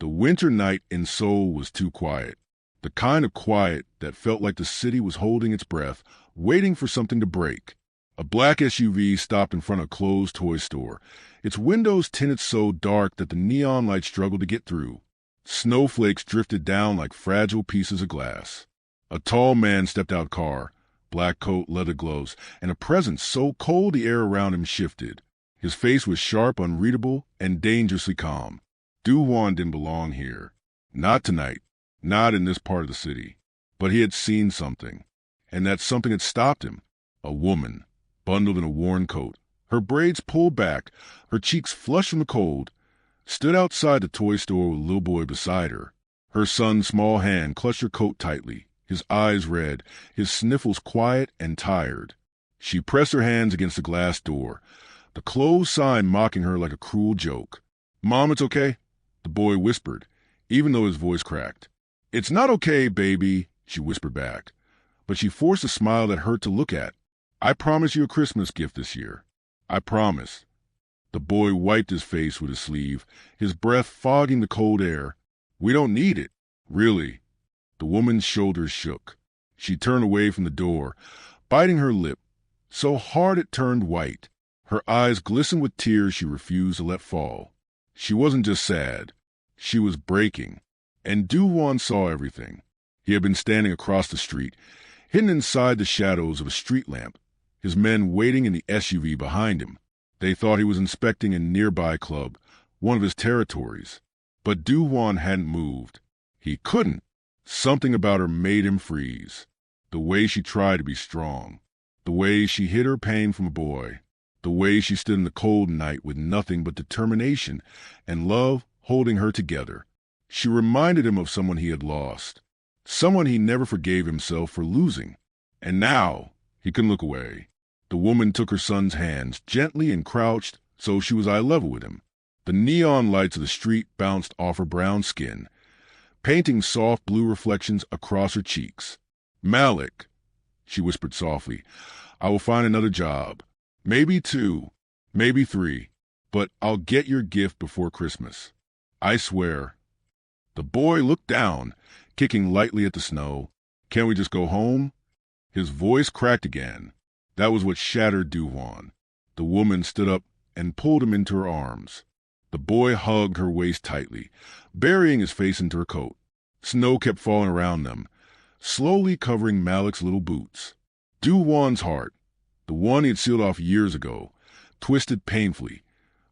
The winter night in Seoul was too quiet. The kind of quiet that felt like the city was holding its breath, waiting for something to break. A black SUV stopped in front of a closed toy store, its windows tinted so dark that the neon light struggled to get through. Snowflakes drifted down like fragile pieces of glass. A tall man stepped out of the car, black coat, leather gloves, and a presence so cold the air around him shifted. His face was sharp, unreadable, and dangerously calm. Do-hwan didn't belong here. Not tonight. Not in this part of the city. But he had seen something. And that something had stopped him. A woman, bundled in a worn coat, her braids pulled back, her cheeks flushed from the cold, stood outside the toy store with a little boy beside her. Her son's small hand clutched her coat tightly, his eyes red, his sniffles quiet and tired. She pressed her hands against the glass door, the closed sign mocking her like a cruel joke. "Mom, it's okay," the boy whispered, even though his voice cracked. "It's not okay, baby," she whispered back, but she forced a smile that hurt to look at. "I promise you a Christmas gift this year. I promise." The boy wiped his face with his sleeve, his breath fogging the cold air. "We don't need it, really." The woman's shoulders shook. She turned away from the door, biting her lip, so hard it turned white. Her eyes glistened with tears she refused to let fall. She wasn't just sad. She was breaking. And Do-hwan saw everything. He had been standing across the street, hidden inside the shadows of a street lamp, his men waiting in the SUV behind him. They thought he was inspecting a nearby club, one of his territories. But Do-hwan hadn't moved. He couldn't. Something about her made him freeze. The way she tried to be strong. The way she hid her pain from a boy. The way she stood in the cold night with nothing but determination and love holding her together. She reminded him of someone he had lost. Someone he never forgave himself for losing. And now he couldn't look away. The woman took her son's hands gently and crouched so she was eye level with him. The neon lights of the street bounced off her brown skin, painting soft blue reflections across her cheeks. "Malik," she whispered softly, "I will find another job. Maybe 2, maybe 3, but I'll get your gift before Christmas. I swear." The boy looked down, kicking lightly at the snow. "Can't we just go home?" His voice cracked again. That was what shattered Do-hwan. The woman stood up and pulled him into her arms. The boy hugged her waist tightly, burying his face into her coat. Snow kept falling around them, slowly covering Malik's little boots. Do-hwan's heart, the one he had sealed off years ago, twisted painfully,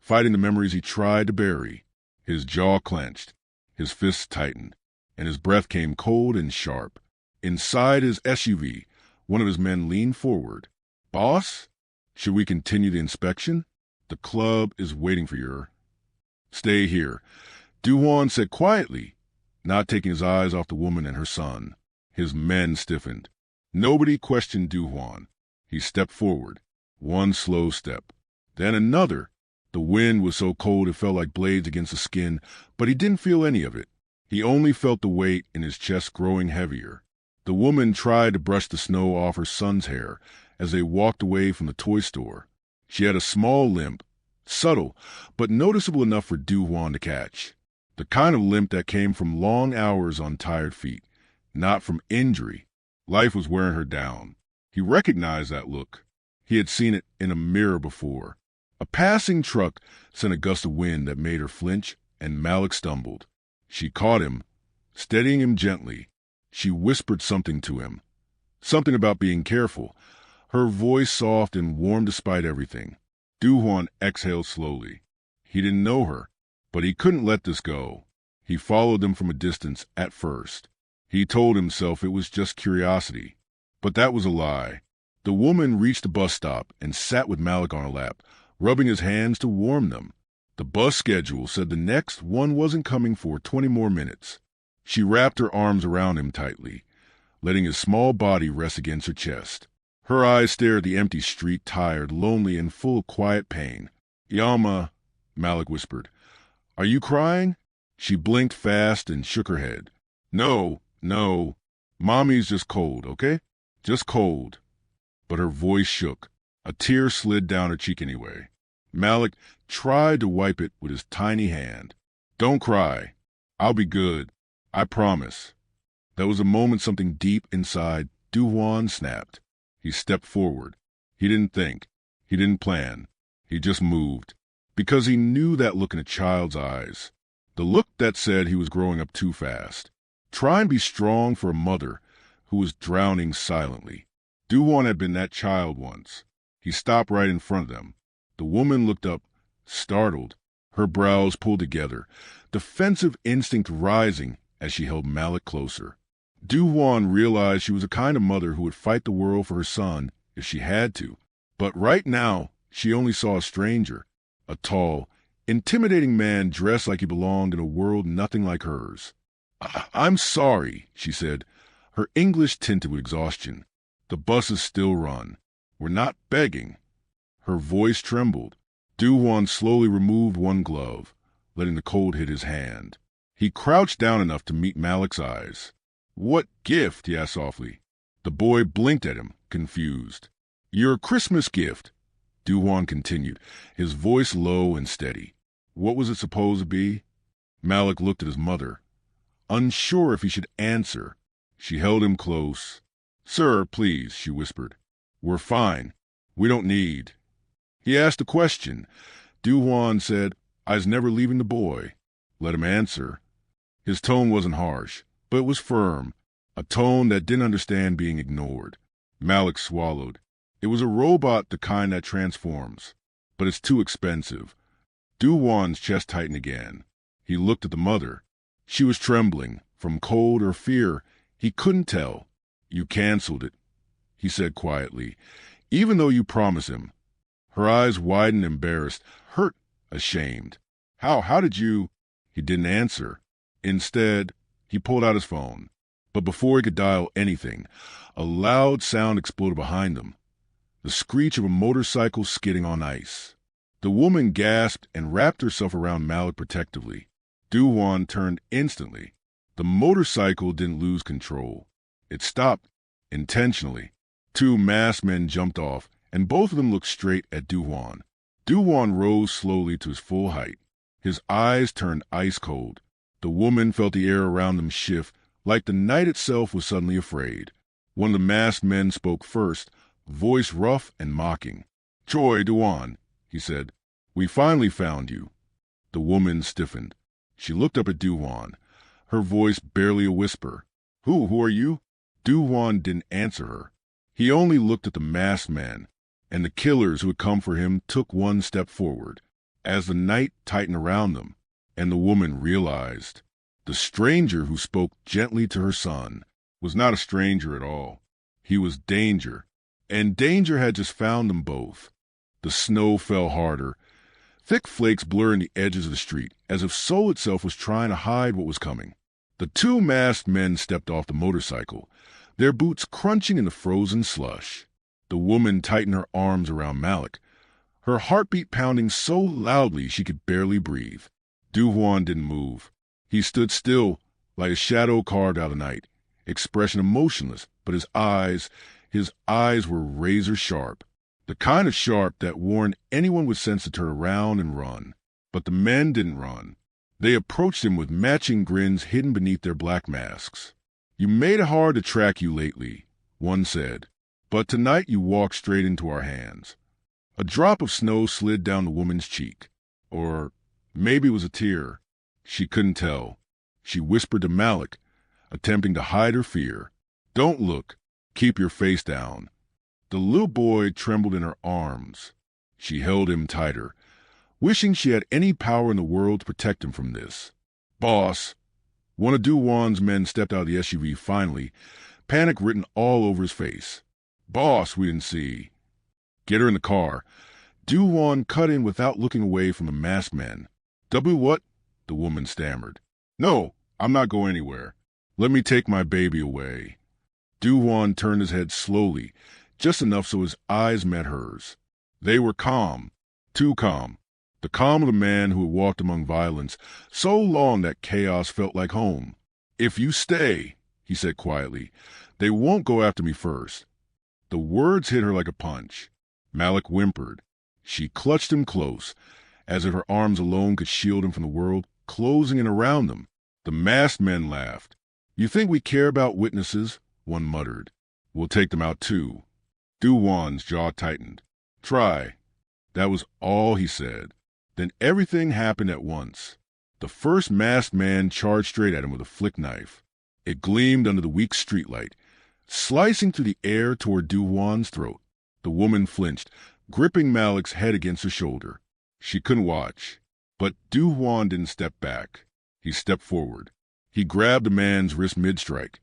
fighting the memories he tried to bury. His jaw clenched, his fists tightened, and his breath came cold and sharp. Inside his SUV, one of his men leaned forward. "Boss, should we continue the inspection? The club is waiting for you." "Stay here," Do-hwan said quietly, not taking his eyes off the woman and her son. His men stiffened. Nobody questioned Do-hwan. He stepped forward, one slow step, then another. The wind was so cold it felt like blades against the skin, but he didn't feel any of it. He only felt the weight in his chest growing heavier. The woman tried to brush the snow off her son's hair as they walked away from the toy store. She had a small limp, subtle, but noticeable enough for Do-hwan to catch. The kind of limp that came from long hours on tired feet, not from injury. Life was wearing her down. He recognized that look. He had seen it in a mirror before. A passing truck sent a gust of wind that made her flinch, and Malik stumbled. She caught him, steadying him gently. She whispered something to him, something about being careful, her voice soft and warm despite everything. Do-hwan exhaled slowly. He didn't know her, but he couldn't let this go. He followed them from a distance at first. He told himself it was just curiosity. But that was a lie. The woman reached the bus stop and sat with Malik on her lap, rubbing his hands to warm them. The bus schedule said the next one wasn't coming for 20 more minutes. She wrapped her arms around him tightly, letting his small body rest against her chest. Her eyes stared at the empty street, tired, lonely, and full of quiet pain. "Yama," Malik whispered. "Are you crying?" She blinked fast and shook her head. No. Mommy's just cold, okay? Just cold." But her voice shook. A tear slid down her cheek anyway. Malik tried to wipe it with his tiny hand. "Don't cry. I'll be good. I promise. That was a moment something deep inside Duwan snapped. He stepped forward. He didn't think. He didn't plan. He just moved. Because he knew that look in a child's eyes. The look that said he was growing up too fast. Try and be strong for a mother who was drowning silently. Duwan had been that child once. He stopped right in front of them. The woman looked up, startled, her brows pulled together, defensive instinct rising as she held Malik closer. Duwan realized she was the kind of mother who would fight the world for her son if she had to. But right now, she only saw a stranger, a tall, intimidating man dressed like he belonged in a world nothing like hers. I'm sorry, she said, her English tinted with exhaustion. The buses still run. We're not begging. Her voice trembled. Duwan slowly removed one glove, letting the cold hit his hand. He crouched down enough to meet Malik's eyes. What gift? He asked softly. The boy blinked at him, confused. Your Christmas gift, Duwan continued, his voice low and steady. What was it supposed to be? Malik looked at his mother, unsure if he should answer. She held him close. Sir, please, she whispered. We're fine. We don't need. He asked a question. Duwan said, I's never leaving the boy. Let him answer. His tone wasn't harsh, but it was firm, a tone that didn't understand being ignored. Malik swallowed. It was a robot, the kind that transforms, but it's too expensive. Duwan's chest tightened again. He looked at the mother. She was trembling, from cold or fear. He couldn't tell. You canceled it, he said quietly, even though you promised him. Her eyes widened, embarrassed, hurt, ashamed. How did you? He didn't answer. Instead, he pulled out his phone. But before he could dial anything, a loud sound exploded behind him. The screech of a motorcycle skidding on ice. The woman gasped and wrapped herself around Malik protectively. Duwan turned instantly. The motorcycle didn't lose control. It stopped, intentionally. Two masked men jumped off, and both of them looked straight at Duwan. Duwan rose slowly to his full height. His eyes turned ice cold. The woman felt the air around them shift, like the night itself was suddenly afraid. One of the masked men spoke first, voice rough and mocking. Troy Duwan, he said, we finally found you. The woman stiffened. She looked up at Duwan, her voice barely a whisper. Who are you? Duwan didn't answer her. He only looked at the masked man, and the killers who had come for him took one step forward. As the night tightened around them, and the woman realized, the stranger who spoke gently to her son was not a stranger at all. He was danger, and danger had just found them both. The snow fell harder. Thick flakes blurring the edges of the street, as if Seoul itself was trying to hide what was coming. The two masked men stepped off the motorcycle, their boots crunching in the frozen slush. The woman tightened her arms around Malik, her heartbeat pounding so loudly she could barely breathe. Duwan didn't move. He stood still, like a shadow carved out of night, expression emotionless, but his eyes were razor sharp, the kind of sharp that warned anyone with sense to turn around and run. But the men didn't run. They approached him with matching grins hidden beneath their black masks. You made it hard to track you lately, one said, but tonight you walked straight into our hands. A drop of snow slid down the woman's cheek. Or maybe it was a tear. She couldn't tell. She whispered to Malik, attempting to hide her fear. Don't look. Keep your face down. The little boy trembled in her arms. She held him tighter, wishing she had any power in the world to protect him from this. Boss! One of Duwan's men stepped out of the SUV finally, panic written all over his face. Boss, we didn't see. Get her in the car. Duwan cut in without looking away from the masked men. W what? The woman stammered. No, I'm not going anywhere. Let me take my baby away. Duwan turned his head slowly, just enough so his eyes met hers. They were calm, too calm. The calm of the man who had walked among violence so long that chaos felt like home. If you stay, he said quietly, they won't go after me first. The words hit her like a punch. Malik whimpered. She clutched him close, as if her arms alone could shield him from the world closing in around them. The masked men laughed. You think we care about witnesses? One muttered. We'll take them out too. Du-Wan's jaw tightened. Try. That was all he said. Then everything happened at once. The first masked man charged straight at him with a flick knife. It gleamed under the weak streetlight, slicing through the air toward Du-Wan's throat. The woman flinched, gripping Malik's head against her shoulder. She couldn't watch. But Du-Wan didn't step back. He stepped forward. He grabbed the man's wrist mid-strike,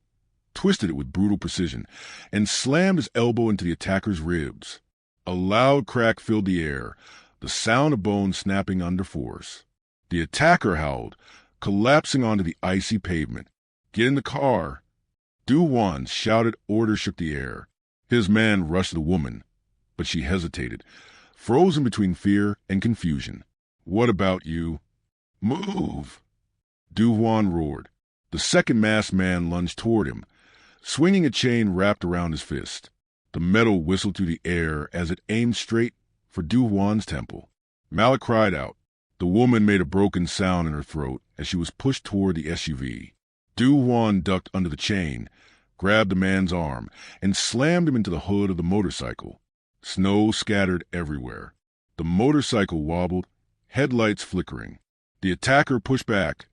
twisted it with brutal precision, and slammed his elbow into the attacker's ribs. A loud crack filled the air, the sound of bones snapping under force. The attacker howled, collapsing onto the icy pavement. Get in the car. Du-Wan's shouted order shook the air. His man rushed the woman, but she hesitated, frozen between fear and confusion. What about you? Move! Du-Wan roared. The second masked man lunged toward him, swinging a chain wrapped around his fist. The metal whistled through the air as it aimed straight for Du-Wan's temple. Malik cried out. The woman made a broken sound in her throat as she was pushed toward the SUV. Du-Wan ducked under the chain, grabbed the man's arm, and slammed him into the hood of the motorcycle. Snow scattered everywhere. The motorcycle wobbled, headlights flickering. The attacker pushed back,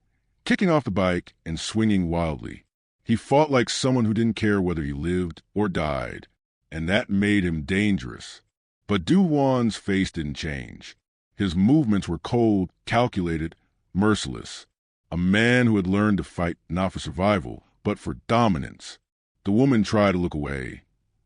kicking off the bike and swinging wildly. He fought like someone who didn't care whether he lived or died, and that made him dangerous. But Du-Wan's face didn't change. His movements were cold, calculated, merciless. A man who had learned to fight not for survival, but for dominance. The woman tried to look away,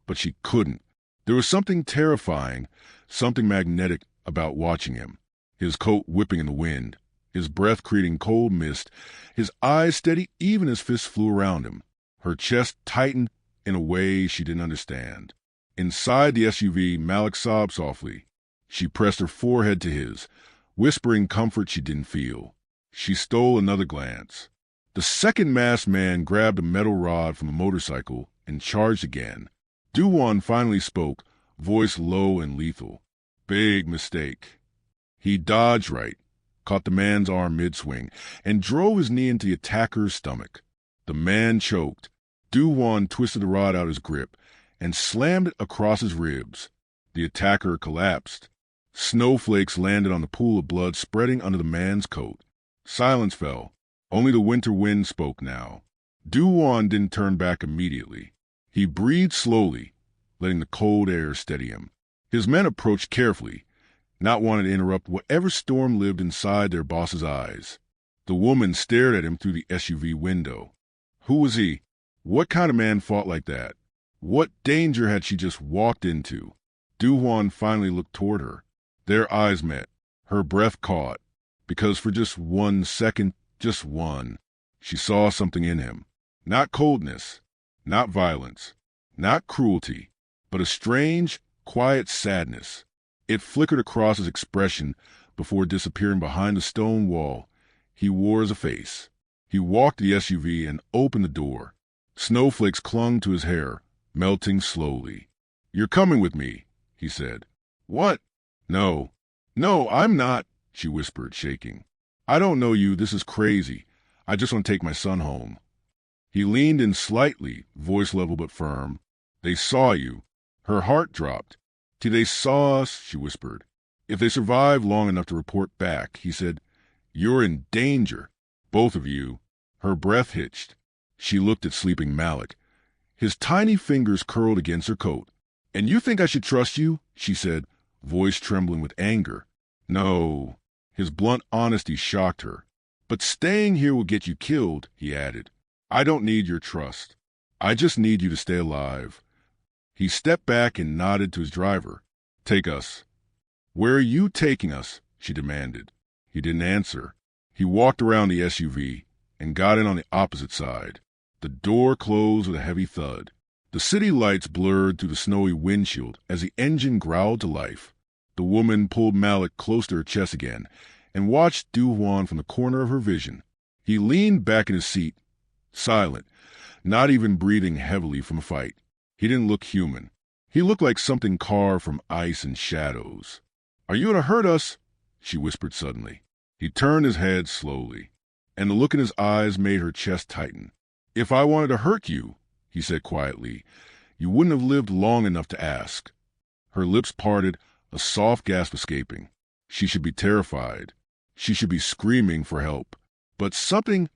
but she couldn't. There was something terrifying, something magnetic about watching him. His coat whipping in the wind, his breath creating cold mist, his eyes steady even as fists flew around him. Her chest tightened in a way she didn't understand. Inside the SUV, Malik sobbed softly. She pressed her forehead to his, whispering comfort she didn't feel. She stole another glance. The second masked man grabbed a metal rod from a motorcycle and charged again. Du-Wan finally spoke, voice low and lethal. Big mistake. He dodged right, caught the man's arm mid-swing, and drove his knee into the attacker's stomach. The man choked. Du-Wan twisted the rod out of his grip and slammed it across his ribs. The attacker collapsed. Snowflakes landed on the pool of blood spreading under the man's coat. Silence fell. Only the winter wind spoke now. Du-Wan didn't turn back immediately. He breathed slowly, letting the cold air steady him. His men approached carefully, not wanting to interrupt whatever storm lived inside their boss's eyes. The woman stared at him through the SUV window. Who was he? What kind of man fought like that? What danger had she just walked into? Du-Wan finally looked toward her. Their eyes met. Her breath caught, because for just 1 second, just one, she saw something in him. Not coldness, not violence, not cruelty, but a strange, quiet sadness. It flickered across his expression before disappearing behind the stone wall he wore as a face. He walked to the SUV and opened the door. Snowflakes clung to his hair, melting slowly. You're coming with me, he said. What? No, I'm not, she whispered, shaking. I don't know you, this is crazy. I just want to take my son home. He leaned in slightly, voice level but firm. They saw you. Her heart dropped. They saw us, she whispered. If they survive long enough to report back, he said, you're in danger. Both of you. Her breath hitched. She looked at sleeping Malik. His tiny fingers curled against her coat. And you think I should trust you? She said, voice trembling with anger. No. His blunt honesty shocked her. But staying here will get you killed, he added. I don't need your trust. I just need you to stay alive. He stepped back and nodded to his driver. Take us. Where are you taking us? She demanded. He didn't answer. He walked around the SUV and got in on the opposite side. The door closed with a heavy thud. The city lights blurred through the snowy windshield as the engine growled to life. The woman pulled Malik close to her chest again and watched Du-Wan from the corner of her vision. He leaned back in his seat, silent, not even breathing heavily from a fight. He didn't look human. He looked like something carved from ice and shadows. Are you going to hurt us? She whispered suddenly. He turned his head slowly. and the look in his eyes made her chest tighten. "If I wanted to hurt you," he said quietly, "you wouldn't have lived long enough to ask." Her lips parted, a soft gasp escaping. She should be terrified. She should be screaming for help. But something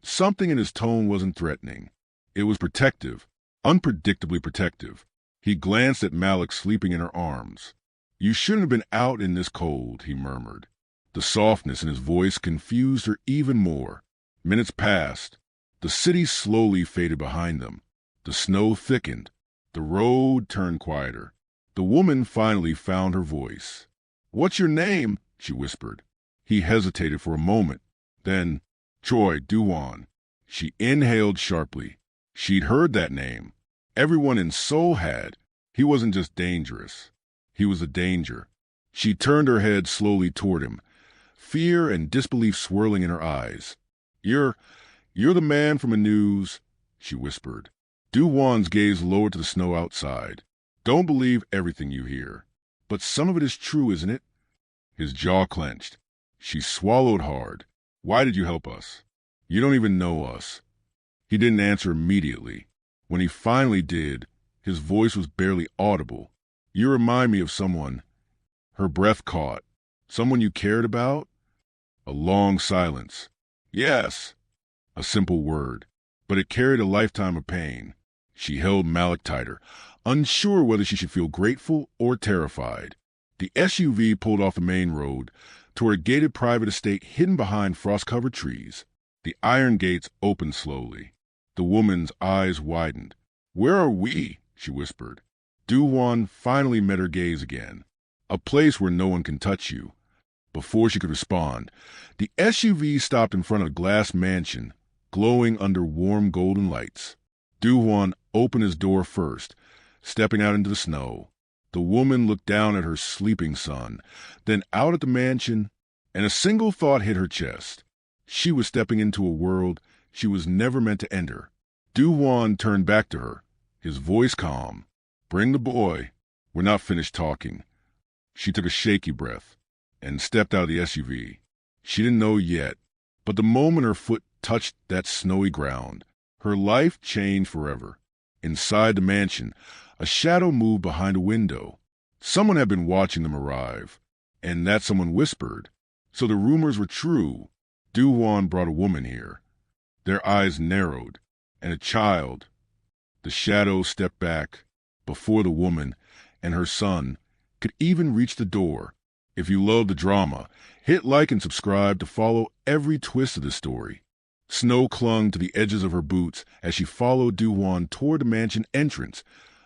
in his tone wasn't threatening. It was protective, unpredictably protective. He glanced at Malik sleeping in her arms. "You shouldn't have been out in this cold," he murmured. The softness in his voice confused her even more. Minutes passed. The city slowly faded behind them. The snow thickened. The road turned quieter. The woman finally found her voice. "What's your name?" she whispered. He hesitated for a moment. Then, "Troy Duwan." She inhaled sharply. She'd heard that name. Everyone in Seoul had. He wasn't just dangerous. He was a danger. She turned her head slowly toward him, fear and disbelief swirling in her eyes. You're the man from the news," she whispered. Duwan's gaze lowered to the snow outside. "Don't believe everything you hear. But some of it is true, isn't it?" His jaw clenched. She swallowed hard. "Why did you help us? You don't even know us." He didn't answer immediately. When he finally did, his voice was barely audible. "You remind me of someone." Her breath caught. "Someone you cared about?" A long silence. "Yes." A simple word, but it carried a lifetime of pain. She held Malik tighter, unsure whether she should feel grateful or terrified. The SUV pulled off the main road toward a gated private estate hidden behind frost-covered trees. The iron gates opened slowly. The woman's eyes widened. "Where are we?" she whispered. Duwan finally met her gaze again. "A place where no one can touch you." Before she could respond, the SUV stopped in front of a glass mansion, glowing under warm golden lights. Duwan opened his door first, stepping out into the snow. The woman looked down at her sleeping son, then out at the mansion, and a single thought hit her chest. She was stepping into a world she was never meant to enter. Duwan turned back to her, his voice calm. "Bring the boy. We're not finished talking." She took a shaky breath and stepped out of the SUV. She didn't know yet, but the moment her foot touched that snowy ground, her life changed forever. Inside the mansion, a shadow moved behind a window. Someone had been watching them arrive, and that someone whispered. So the rumors were true. Duwan brought a woman here. Their eyes narrowed, and a child. The shadow stepped back before the woman and her son could even reach the door. If you love the drama, hit like and subscribe to follow every twist of this story. Snow clung to the edges of her boots as she followed Duwan toward the mansion entrance,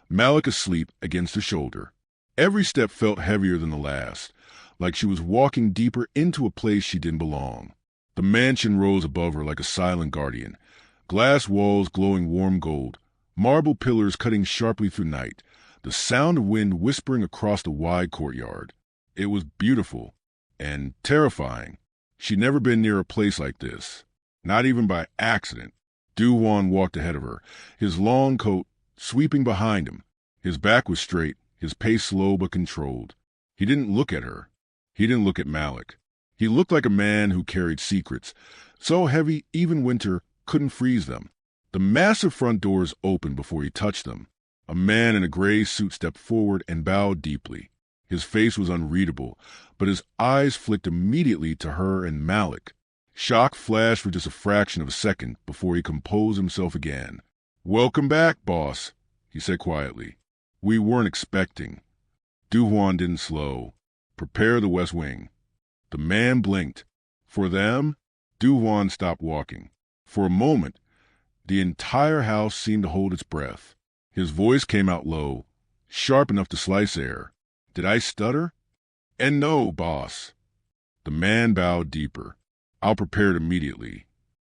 Malik asleep against her shoulder. Every step felt heavier than the last, like she was walking deeper into a place she didn't belong. The mansion rose above her like a silent guardian, glass walls glowing warm gold, marble pillars cutting sharply through night, the sound of wind whispering across the wide courtyard. It was beautiful and terrifying. She'd never been near a place like this, not even by accident. Duwan walked ahead of her, his long coat sweeping behind him. His back was straight, his pace slow but controlled. He didn't look at her. He didn't look at Malik. He looked like a man who carried secrets, so heavy even winter couldn't freeze them. The massive front doors opened before he touched them. A man in a gray suit stepped forward and bowed deeply. His face was unreadable, but his eyes flicked immediately to her and Malik. Shock flashed for just a fraction of a second before he composed himself again. "Welcome back, boss," he said quietly. "We weren't expecting." Duwan didn't slow. "Prepare the West Wing." The man blinked. For them? Duwan stopped walking. For a moment, the entire house seemed to hold its breath. His voice came out low, sharp enough to slice air. "Did I stutter?" "And no, boss." The man bowed deeper. "I'll prepare it immediately."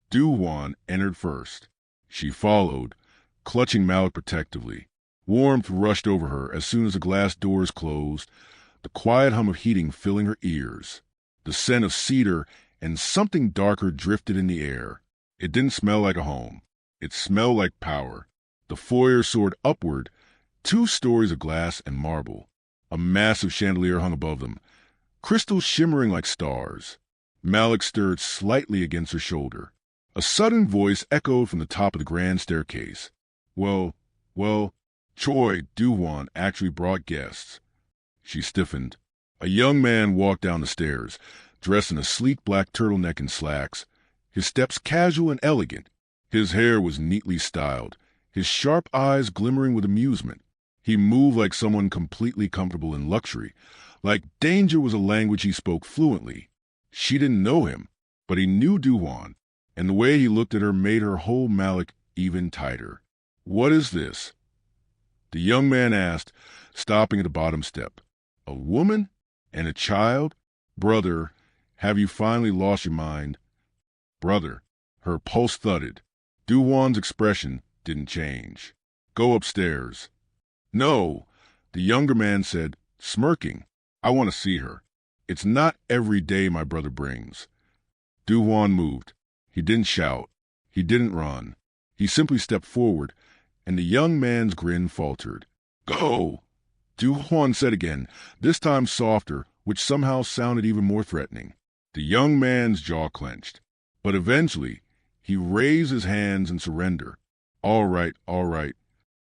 Duwan entered first. She followed, clutching Malik protectively. Warmth rushed over her as soon as the glass doors closed, the quiet hum of heating filling her ears. The scent of cedar and something darker drifted in the air. It didn't smell like a home. It smelled like power. The foyer soared upward, 2 stories of glass and marble. A massive chandelier hung above them, crystals shimmering like stars. Malik stirred slightly against her shoulder. A sudden voice echoed from the top of the grand staircase. Well, Choi Do-won actually brought guests. She stiffened. A young man walked down the stairs, dressed in a sleek black turtleneck and slacks, his steps casual and elegant. His hair was neatly styled, his sharp eyes glimmering with amusement. He moved like someone completely comfortable in luxury, like danger was a language he spoke fluently. She didn't know him, but he knew Do-won, and the way he looked at her made her hold Malik even tighter. "What is this?" the young man asked, stopping at the bottom step. "A woman? And a child? Brother, have you finally lost your mind?" "Brother." Her pulse thudded. Do-won's expression didn't change. "Go upstairs." "No," the younger man said, smirking. "I want to see her. It's not every day my brother brings." Do-won moved. He didn't shout. He didn't run. He simply stepped forward, and the young man's grin faltered. "Go," Do-won said again, this time softer, which somehow sounded even more threatening. The young man's jaw clenched. But eventually, he raised his hands in surrender. All right.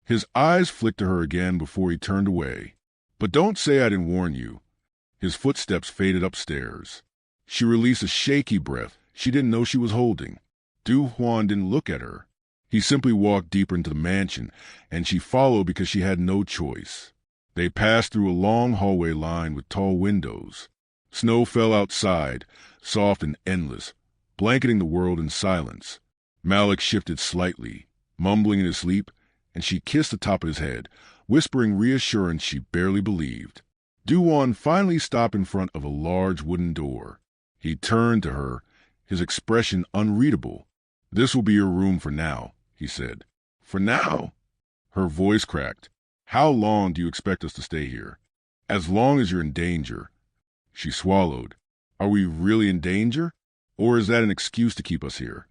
His eyes flicked to her again before he turned away. "But don't say I didn't warn you." His footsteps faded upstairs. She released a shaky breath she didn't know she was holding. Do-won didn't look at her. He simply walked deeper into the mansion, and she followed because she had no choice. They passed through a long hallway lined with tall windows. Snow fell outside, soft and endless, blanketing the world in silence. Malik shifted slightly, mumbling in his sleep, and she kissed the top of his head, whispering reassurance she barely believed. Do-won finally stopped in front of a large wooden door. He turned to her, his expression unreadable. "This will be your room for now," he said. "For now?" Her voice cracked. "How long do you expect us to stay here?" "As long as you're in danger." She swallowed. "Are we really in danger? Or is that an excuse to keep us here?"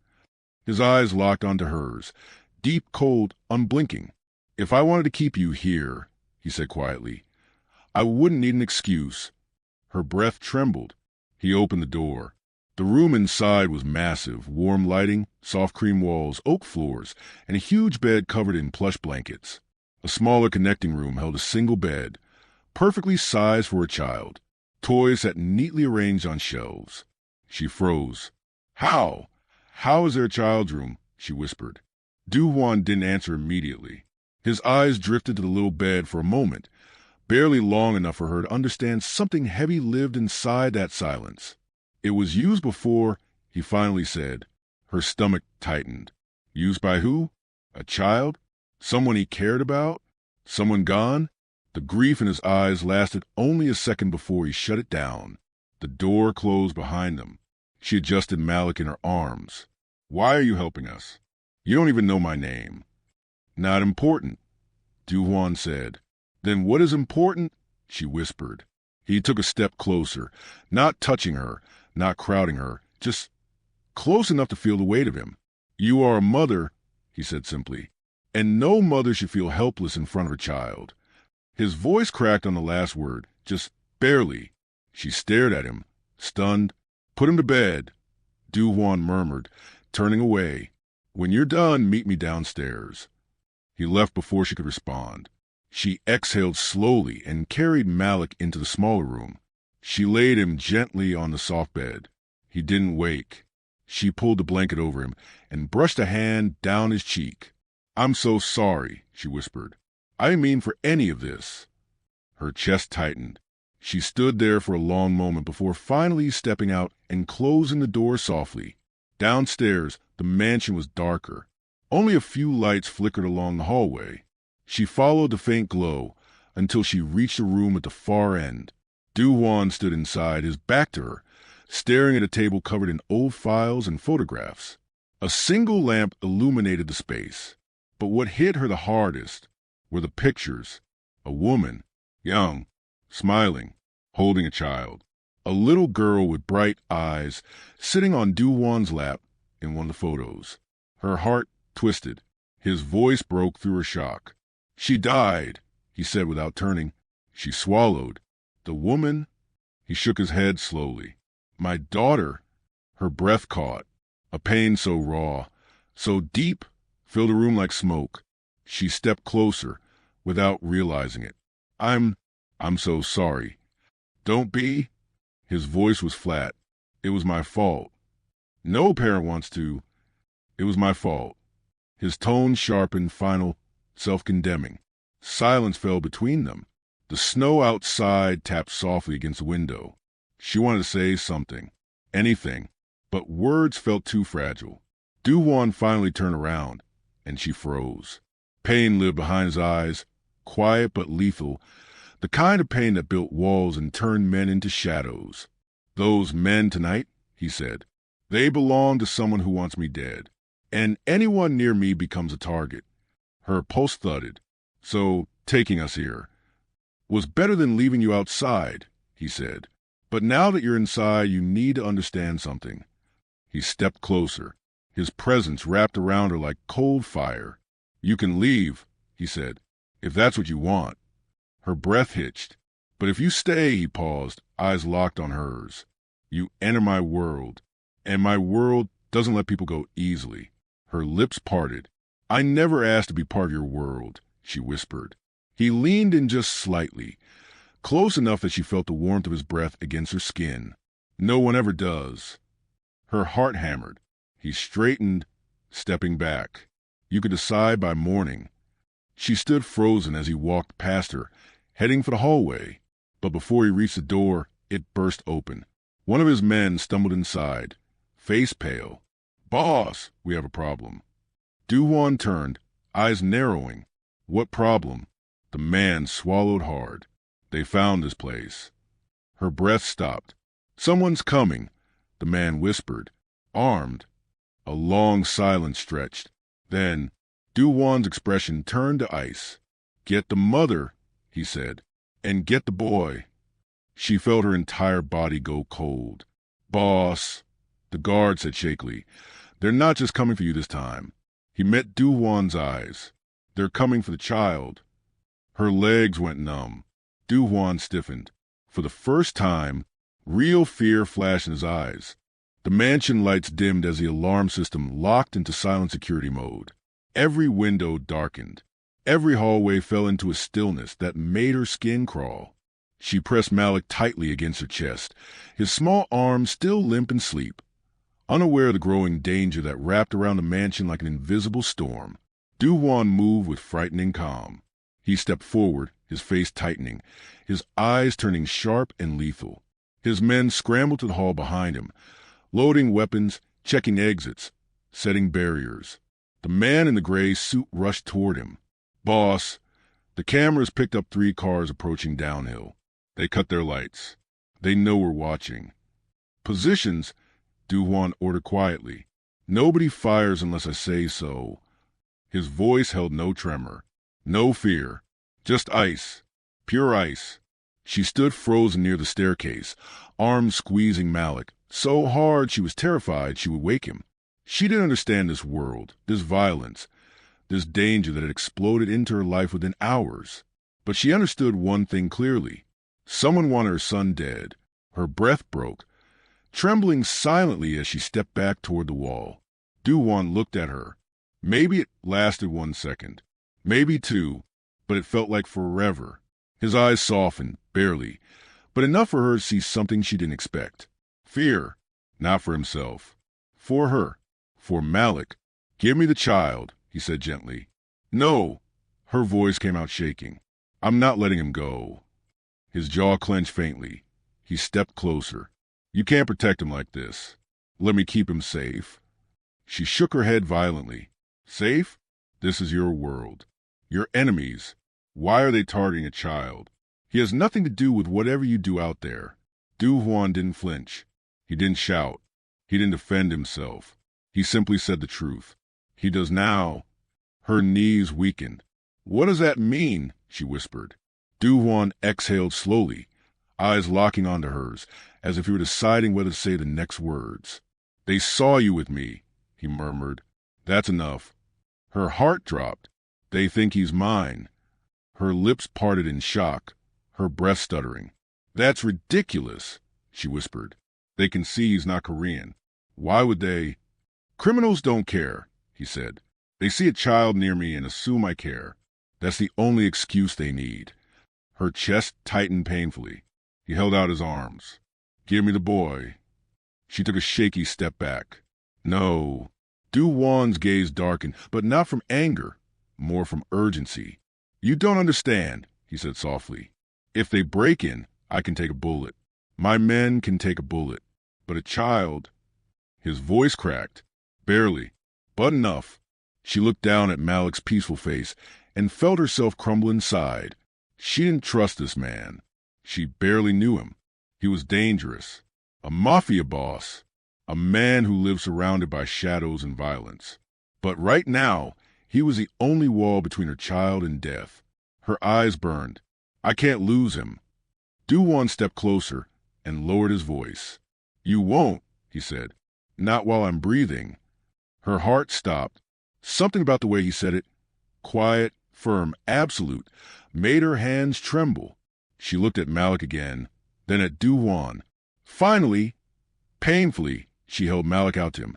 His eyes locked onto hers, deep, cold, unblinking. "If I wanted to keep you here," he said quietly, "I wouldn't need an excuse." Her breath trembled. He opened the door. The room inside was massive, warm lighting, soft cream walls, oak floors, and a huge bed covered in plush blankets. A smaller connecting room held a single bed, perfectly sized for a child. Toys sat neatly arranged on shelves. She froze. "How? How is there a child's room?" she whispered. Do-won didn't answer immediately. His eyes drifted to the little bed for a moment, barely long enough for her to understand something heavy lived inside that silence. "It was used before," he finally said. Her stomach tightened. Used by who? A child? Someone he cared about? Someone gone? The grief in his eyes lasted only a second before he shut it down. The door closed behind them. She adjusted Malik in her arms. "Why are you helping us? You don't even know my name." "Not important," Do-won said. "Then what is important?" she whispered. He took a step closer, not touching her, not crowding her, just close enough to feel the weight of him. "You are a mother," he said simply, "and no mother should feel helpless in front of her child." His voice cracked on the last word, just barely. She stared at him, stunned. "Put him to bed," Do-won murmured, turning away. "When you're done, meet me downstairs." He left before she could respond. She exhaled slowly and carried Malik into the smaller room. She laid him gently on the soft bed. He didn't wake. She pulled the blanket over him and brushed a hand down his cheek. "I'm so sorry," she whispered. "I didn't mean for any of this." Her chest tightened. She stood there for a long moment before finally stepping out and closing the door softly. Downstairs, the mansion was darker. Only a few lights flickered along the hallway. She followed the faint glow until she reached a room at the far end. Do-won stood inside, his back to her, staring at a table covered in old files and photographs. A single lamp illuminated the space. But what hit her the hardest were the pictures. A woman, young, smiling, holding a child. A little girl with bright eyes sitting on Do-won's lap in one of the photos. Her heart twisted. His voice broke through her shock. "She died," he said without turning. She swallowed. "The woman?" He shook his head slowly. "My daughter," Her breath caught. A pain so raw, so deep, filled the room like smoke. She stepped closer, without realizing it. I'm so sorry. Don't be. His voice was flat. It was my fault. No parent wants to. It was my fault. His tone sharpened, final, self-condemning. Silence fell between them. The snow outside tapped softly against the window. She wanted to say something, anything, but words felt too fragile. Do-Won finally turned around, and she froze. Pain lived behind his eyes, quiet but lethal, the kind of pain that built walls and turned men into shadows. Those men tonight, he said, they belong to someone who wants me dead, and anyone near me becomes a target. Her pulse thudded. So, taking us here was better than leaving you outside, he said. But now that you're inside, you need to understand something. He stepped closer, his presence wrapped around her like cold fire. You can leave, he said, if that's what you want. Her breath hitched. But if you stay, he paused, eyes locked on hers. You enter my world, and my world doesn't let people go easily. Her lips parted. I never asked to be part of your world, she whispered. He leaned in just slightly, close enough that she felt the warmth of his breath against her skin. No one ever does. Her heart hammered. He straightened, stepping back. You could decide by morning. She stood frozen as he walked past her, heading for the hallway. But before he reached the door, it burst open. One of his men stumbled inside, face pale. Boss, we have a problem. Do-Won turned, eyes narrowing. What problem? The man swallowed hard. They found this place. Her breath stopped. Someone's coming, the man whispered, armed. A long silence stretched. Then, Do-Won's expression turned to ice. Get the mother, he said, and get the boy. She felt her entire body go cold. Boss, the guard said shakily, they're not just coming for you this time. He met Do-Won's eyes. They're coming for the child. Her legs went numb. Do-Won stiffened. For the first time, real fear flashed in his eyes. The mansion lights dimmed as the alarm system locked into silent security mode. Every window darkened. Every hallway fell into a stillness that made her skin crawl. She pressed Malik tightly against her chest, his small arms still limp in sleep. Unaware of the growing danger that wrapped around the mansion like an invisible storm, Do-Won moved with frightening calm. He stepped forward, his face tightening, his eyes turning sharp and lethal. His men scrambled to the hall behind him, loading weapons, checking exits, setting barriers. The man in the gray suit rushed toward him. Boss, the cameras picked up 3 cars approaching downhill. They cut their lights. They know we're watching. Positions, Do-Won ordered quietly. Nobody fires unless I say so. His voice held no tremor, no fear, just ice, pure ice. She stood frozen near the staircase, arms squeezing Malik, so hard she was terrified she would wake him. She didn't understand this world, this violence, this danger that had exploded into her life within hours. But she understood one thing clearly. Someone wanted her son dead. Her breath broke, trembling silently as she stepped back toward the wall. Do-Won looked at her. Maybe it lasted 1 second, maybe 2, but it felt like forever. His eyes softened, barely, but enough for her to see something she didn't expect. Fear, not for himself, for her, for Malik. Give me the child, he said gently. No, her voice came out shaking. I'm not letting him go. His jaw clenched faintly. He stepped closer. You can't protect him like this. Let me keep him safe. She shook her head violently. Safe? This is your world. Your enemies. Why are they targeting a child? He has nothing to do with whatever you do out there. Do-Won didn't flinch. He didn't shout. He didn't defend himself. He simply said the truth. He does now. Her knees weakened. What does that mean? She whispered. Do-Won exhaled slowly, eyes locking onto hers, as if he were deciding whether to say the next words. They saw you with me, he murmured. That's enough. Her heart dropped. They think he's mine. Her lips parted in shock, her breath stuttering. That's ridiculous, she whispered. They can see he's not Korean. Why would they? Criminals don't care, he said. They see a child near me and assume I care. That's the only excuse they need. Her chest tightened painfully. He held out his arms. Give me the boy. She took a shaky step back. No. Du-Wan's gaze darkened, but not from anger, more from urgency. You don't understand, he said softly. If they break in, I can take a bullet. My men can take a bullet. But a child... His voice cracked. Barely, but enough. She looked down at Malik's peaceful face and felt herself crumble inside. She didn't trust this man. She barely knew him. He was dangerous. A mafia boss. A man who lived surrounded by shadows and violence. But right now, he was the only wall between her child and death. Her eyes burned. I can't lose him. Du-Wan stepped closer and lowered his voice. You won't, he said. Not while I'm breathing. Her heart stopped. Something about the way he said it, quiet, firm, absolute, made her hands tremble. She looked at Malik again, then at Du-Wan. Finally, painfully, she held Malik out to him,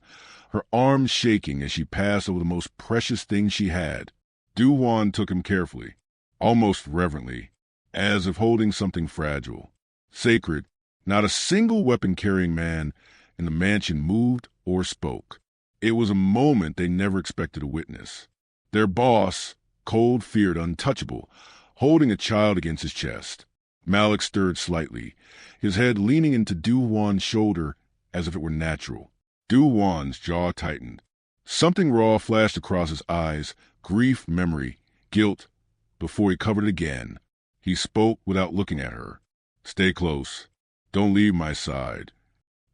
her arms shaking as she passed over the most precious thing she had. Du-Wan took him carefully, almost reverently, as if holding something fragile, sacred. Not a single weapon-carrying man in the mansion moved or spoke. It was a moment they never expected to witness. Their boss, cold-feared, untouchable, holding a child against his chest. Malik stirred slightly, his head leaning into Du-Wan's shoulder as if it were natural. Du-Wan's jaw tightened. Something raw flashed across his eyes, grief, memory, guilt, before he covered it again. He spoke without looking at her. Stay close. Don't leave my side.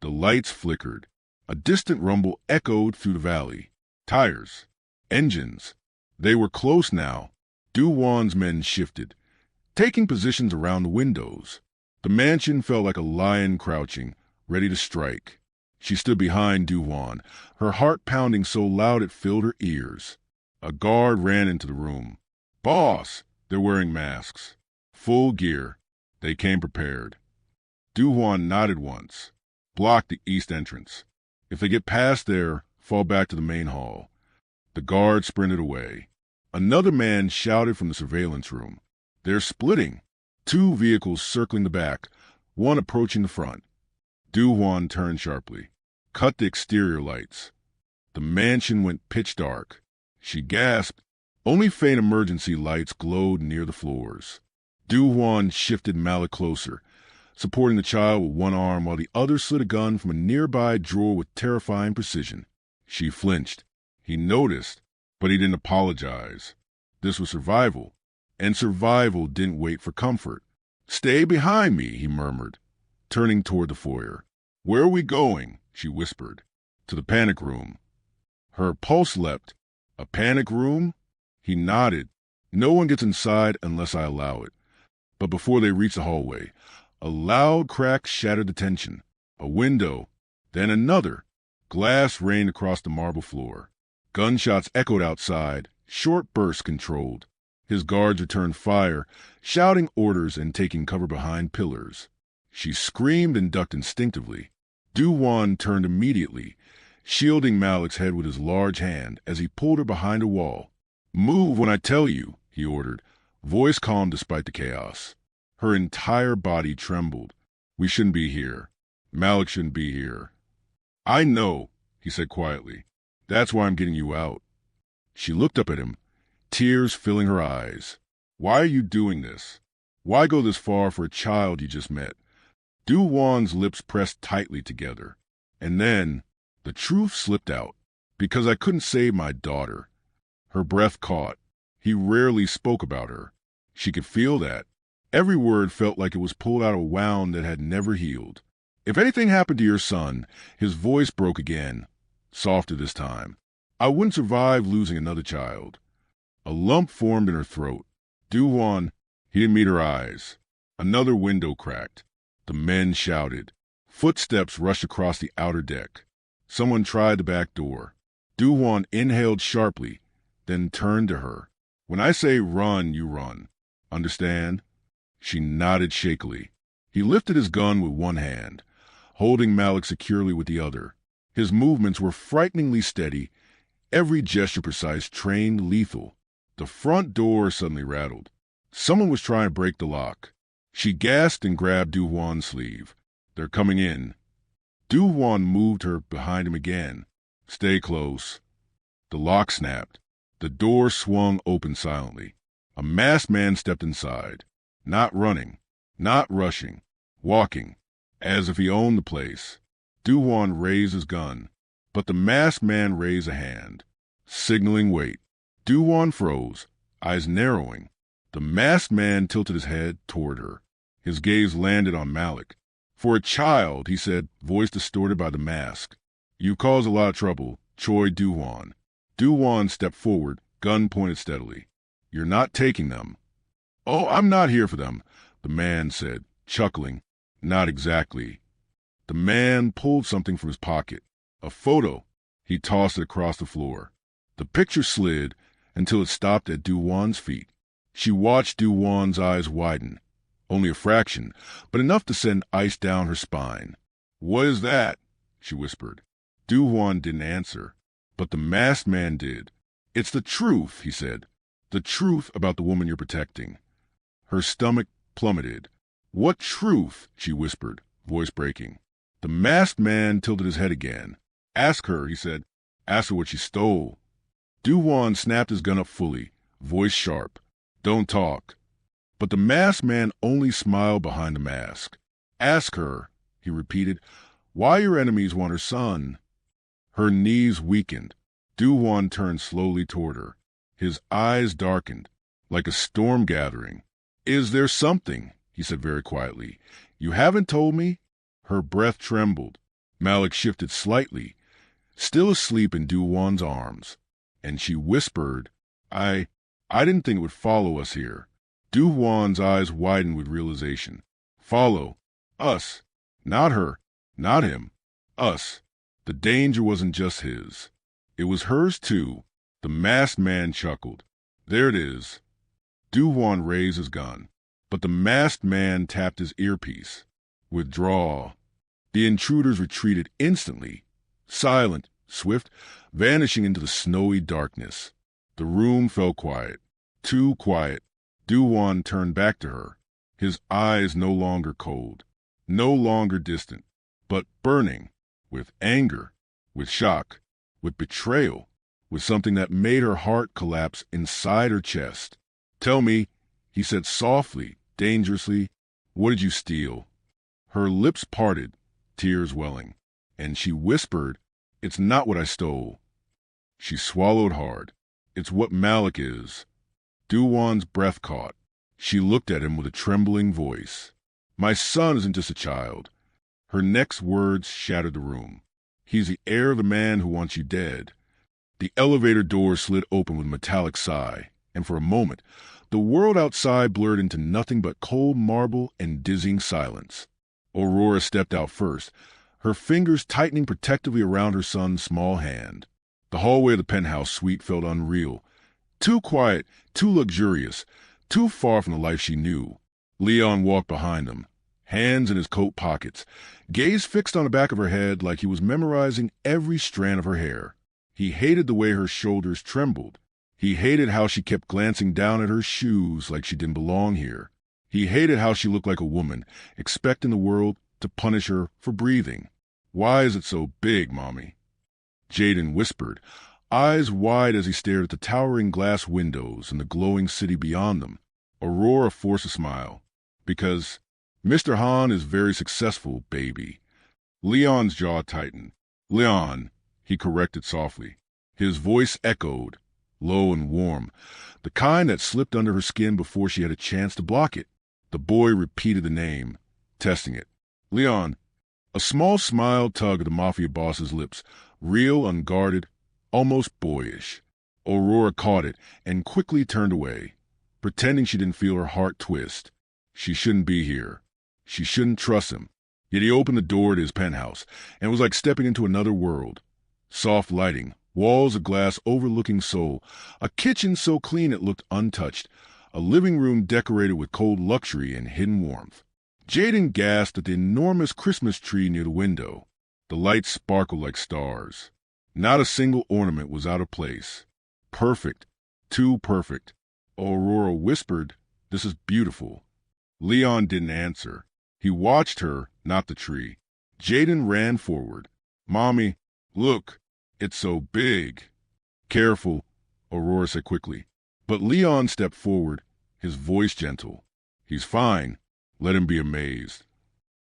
The lights flickered. A distant rumble echoed through the valley. Tires. Engines. They were close now. Du-Wan's men shifted, taking positions around the windows. The mansion felt like a lion crouching, ready to strike. She stood behind Du-Wan, her heart pounding so loud it filled her ears. A guard ran into the room. Boss! They're wearing masks. Full gear. They came prepared. Du-Wan nodded once. Block the east entrance. If they get past there, fall back to the main hall. The guard sprinted away. Another man shouted from the surveillance room. They're splitting. 2 vehicles circling the back, one approaching the front. Du-Wan turned sharply. Cut the exterior lights. The mansion went pitch dark. She gasped. Only faint emergency lights glowed near the floors. Du-Wan shifted Malik closer, supporting the child with one arm while the other slid a gun from a nearby drawer with terrifying precision. She flinched. He noticed, but he didn't apologize. This was survival, and survival didn't wait for comfort. Stay behind me, he murmured, turning toward the foyer. Where are we going? She whispered. To the panic room. Her pulse leapt. A panic room? He nodded. No one gets inside unless I allow it. But before they reached the hallway, a loud crack shattered the tension. A window, then another. Glass rained across the marble floor. Gunshots echoed outside, short bursts controlled. His guards returned fire, shouting orders and taking cover behind pillars. She screamed and ducked instinctively. Du-Wan turned immediately, shielding Malik's head with his large hand as he pulled her behind a wall. Move when I tell you, he ordered, voice calm despite the chaos. Her entire body trembled. We shouldn't be here. Malik shouldn't be here. I know, he said quietly. That's why I'm getting you out. She looked up at him, tears filling her eyes. Why are you doing this? Why go this far for a child you just met? Du-Wan's lips pressed tightly together. And then, the truth slipped out. Because I couldn't save my daughter. Her breath caught. He rarely spoke about her. She could feel that. Every word felt like it was pulled out of a wound that had never healed. If anything happened to your son, his voice broke again, softer this time. I wouldn't survive losing another child. A lump formed in her throat. Du-Wan, he didn't meet her eyes. Another window cracked. The men shouted. Footsteps rushed across the outer deck. Someone tried the back door. Du-Wan inhaled sharply, then turned to her. When I say run, you run. Understand? She nodded shakily. He lifted his gun with one hand, holding Malik securely with the other. His movements were frighteningly steady, every gesture precise, trained, lethal. The front door suddenly rattled. Someone was trying to break the lock. She gasped and grabbed Du Juan's sleeve. "They're coming in." Du Juan moved her behind him again. "Stay close." The lock snapped. The door swung open silently. A masked man stepped inside. Not running, not rushing, walking, as if he owned the place. Du Juan raised his gun, but the masked man raised a hand, signaling wait. Du Juan froze, eyes narrowing. The masked man tilted his head toward her. His gaze landed on Malik. "For a child," he said, voice distorted by the mask. "You caused a lot of trouble, Choi Du Juan." Du Juan stepped forward, gun pointed steadily. "You're not taking them." "Oh, I'm not here for them," the man said, chuckling. "Not exactly." The man pulled something from his pocket. A photo. He tossed it across the floor. The picture slid until it stopped at Du Juan's feet. She watched Du Juan's eyes widen. Only a fraction, but enough to send ice down her spine. "What is that?" she whispered. Du Juan didn't answer, but the masked man did. "It's the truth," he said. "The truth about the woman you're protecting." Her stomach plummeted. "What truth?" she whispered, voice breaking. The masked man tilted his head again. "Ask her," he said. "Ask her what she stole." Du Juan snapped his gun up fully, voice sharp. "Don't talk." But the masked man only smiled behind the mask. "Ask her," he repeated, "why your enemies want her son." Her knees weakened. Du Juan turned slowly toward her. His eyes darkened, like a storm gathering. "Is there something?" he said very quietly. "You haven't told me?" Her breath trembled. Malik shifted slightly, still asleep in Du Juan's arms, and she whispered, I didn't think it would follow us here." Du Juan's eyes widened with realization. "Follow? Us. Not her. Not him. Us." The danger wasn't just his. It was hers too. The masked man chuckled. "There it is." Du Juan raised his gun, but the masked man tapped his earpiece. "Withdraw." The intruders retreated instantly, silent, swift, vanishing into the snowy darkness. The room fell quiet, too quiet. Du Juan turned back to her, his eyes no longer cold, no longer distant, but burning, with anger, with shock, with betrayal, with something that made her heart collapse inside her chest. "Tell me," he said softly, dangerously, "what did you steal?" Her lips parted, tears welling, and she whispered, "It's not what I stole." She swallowed hard. "It's what Malik is." Du Juan's breath caught. She looked at him with a trembling voice. "My son isn't just a child." Her next words shattered the room. "He's the heir of the man who wants you dead." The elevator door slid open with a metallic sigh, and for a moment, the world outside blurred into nothing but cold marble and dizzying silence. Aurora stepped out first, her fingers tightening protectively around her son's small hand. The hallway of the penthouse suite felt unreal. Too quiet, too luxurious, too far from the life she knew. Leon walked behind them, hands in his coat pockets, gaze fixed on the back of her head like he was memorizing every strand of her hair. He hated the way her shoulders trembled. He hated how she kept glancing down at her shoes like she didn't belong here. He hated how she looked like a woman, expecting the world to punish her for breathing. "Why is it so big, Mommy?" Jaden whispered, eyes wide as he stared at the towering glass windows and the glowing city beyond them. Aurora forced a smile. "Because Mr. Han is very successful, baby." Leon's jaw tightened. "Leon," he corrected softly. His voice echoed, low and warm, the kind that slipped under her skin before she had a chance to block it. The boy repeated the name, testing it. "Leon." A small smile tugged at the Mafia boss's lips, real, unguarded, almost boyish. Aurora caught it and quickly turned away, pretending she didn't feel her heart twist. She shouldn't be here. She shouldn't trust him. Yet he opened the door to his penthouse, and it was like stepping into another world. Soft lighting, walls of glass overlooking Seoul, a kitchen so clean it looked untouched, a living room decorated with cold luxury and hidden warmth. Jaden gasped at the enormous Christmas tree near the window. The lights sparkled like stars. Not a single ornament was out of place. Perfect. Too perfect. Aurora whispered, "This is beautiful." Leon didn't answer. He watched her, not the tree. Jaden ran forward. "Mommy, look, it's so big." "Careful," Aurora said quickly. But Leon stepped forward, his voice gentle. "He's fine. Let him be amazed."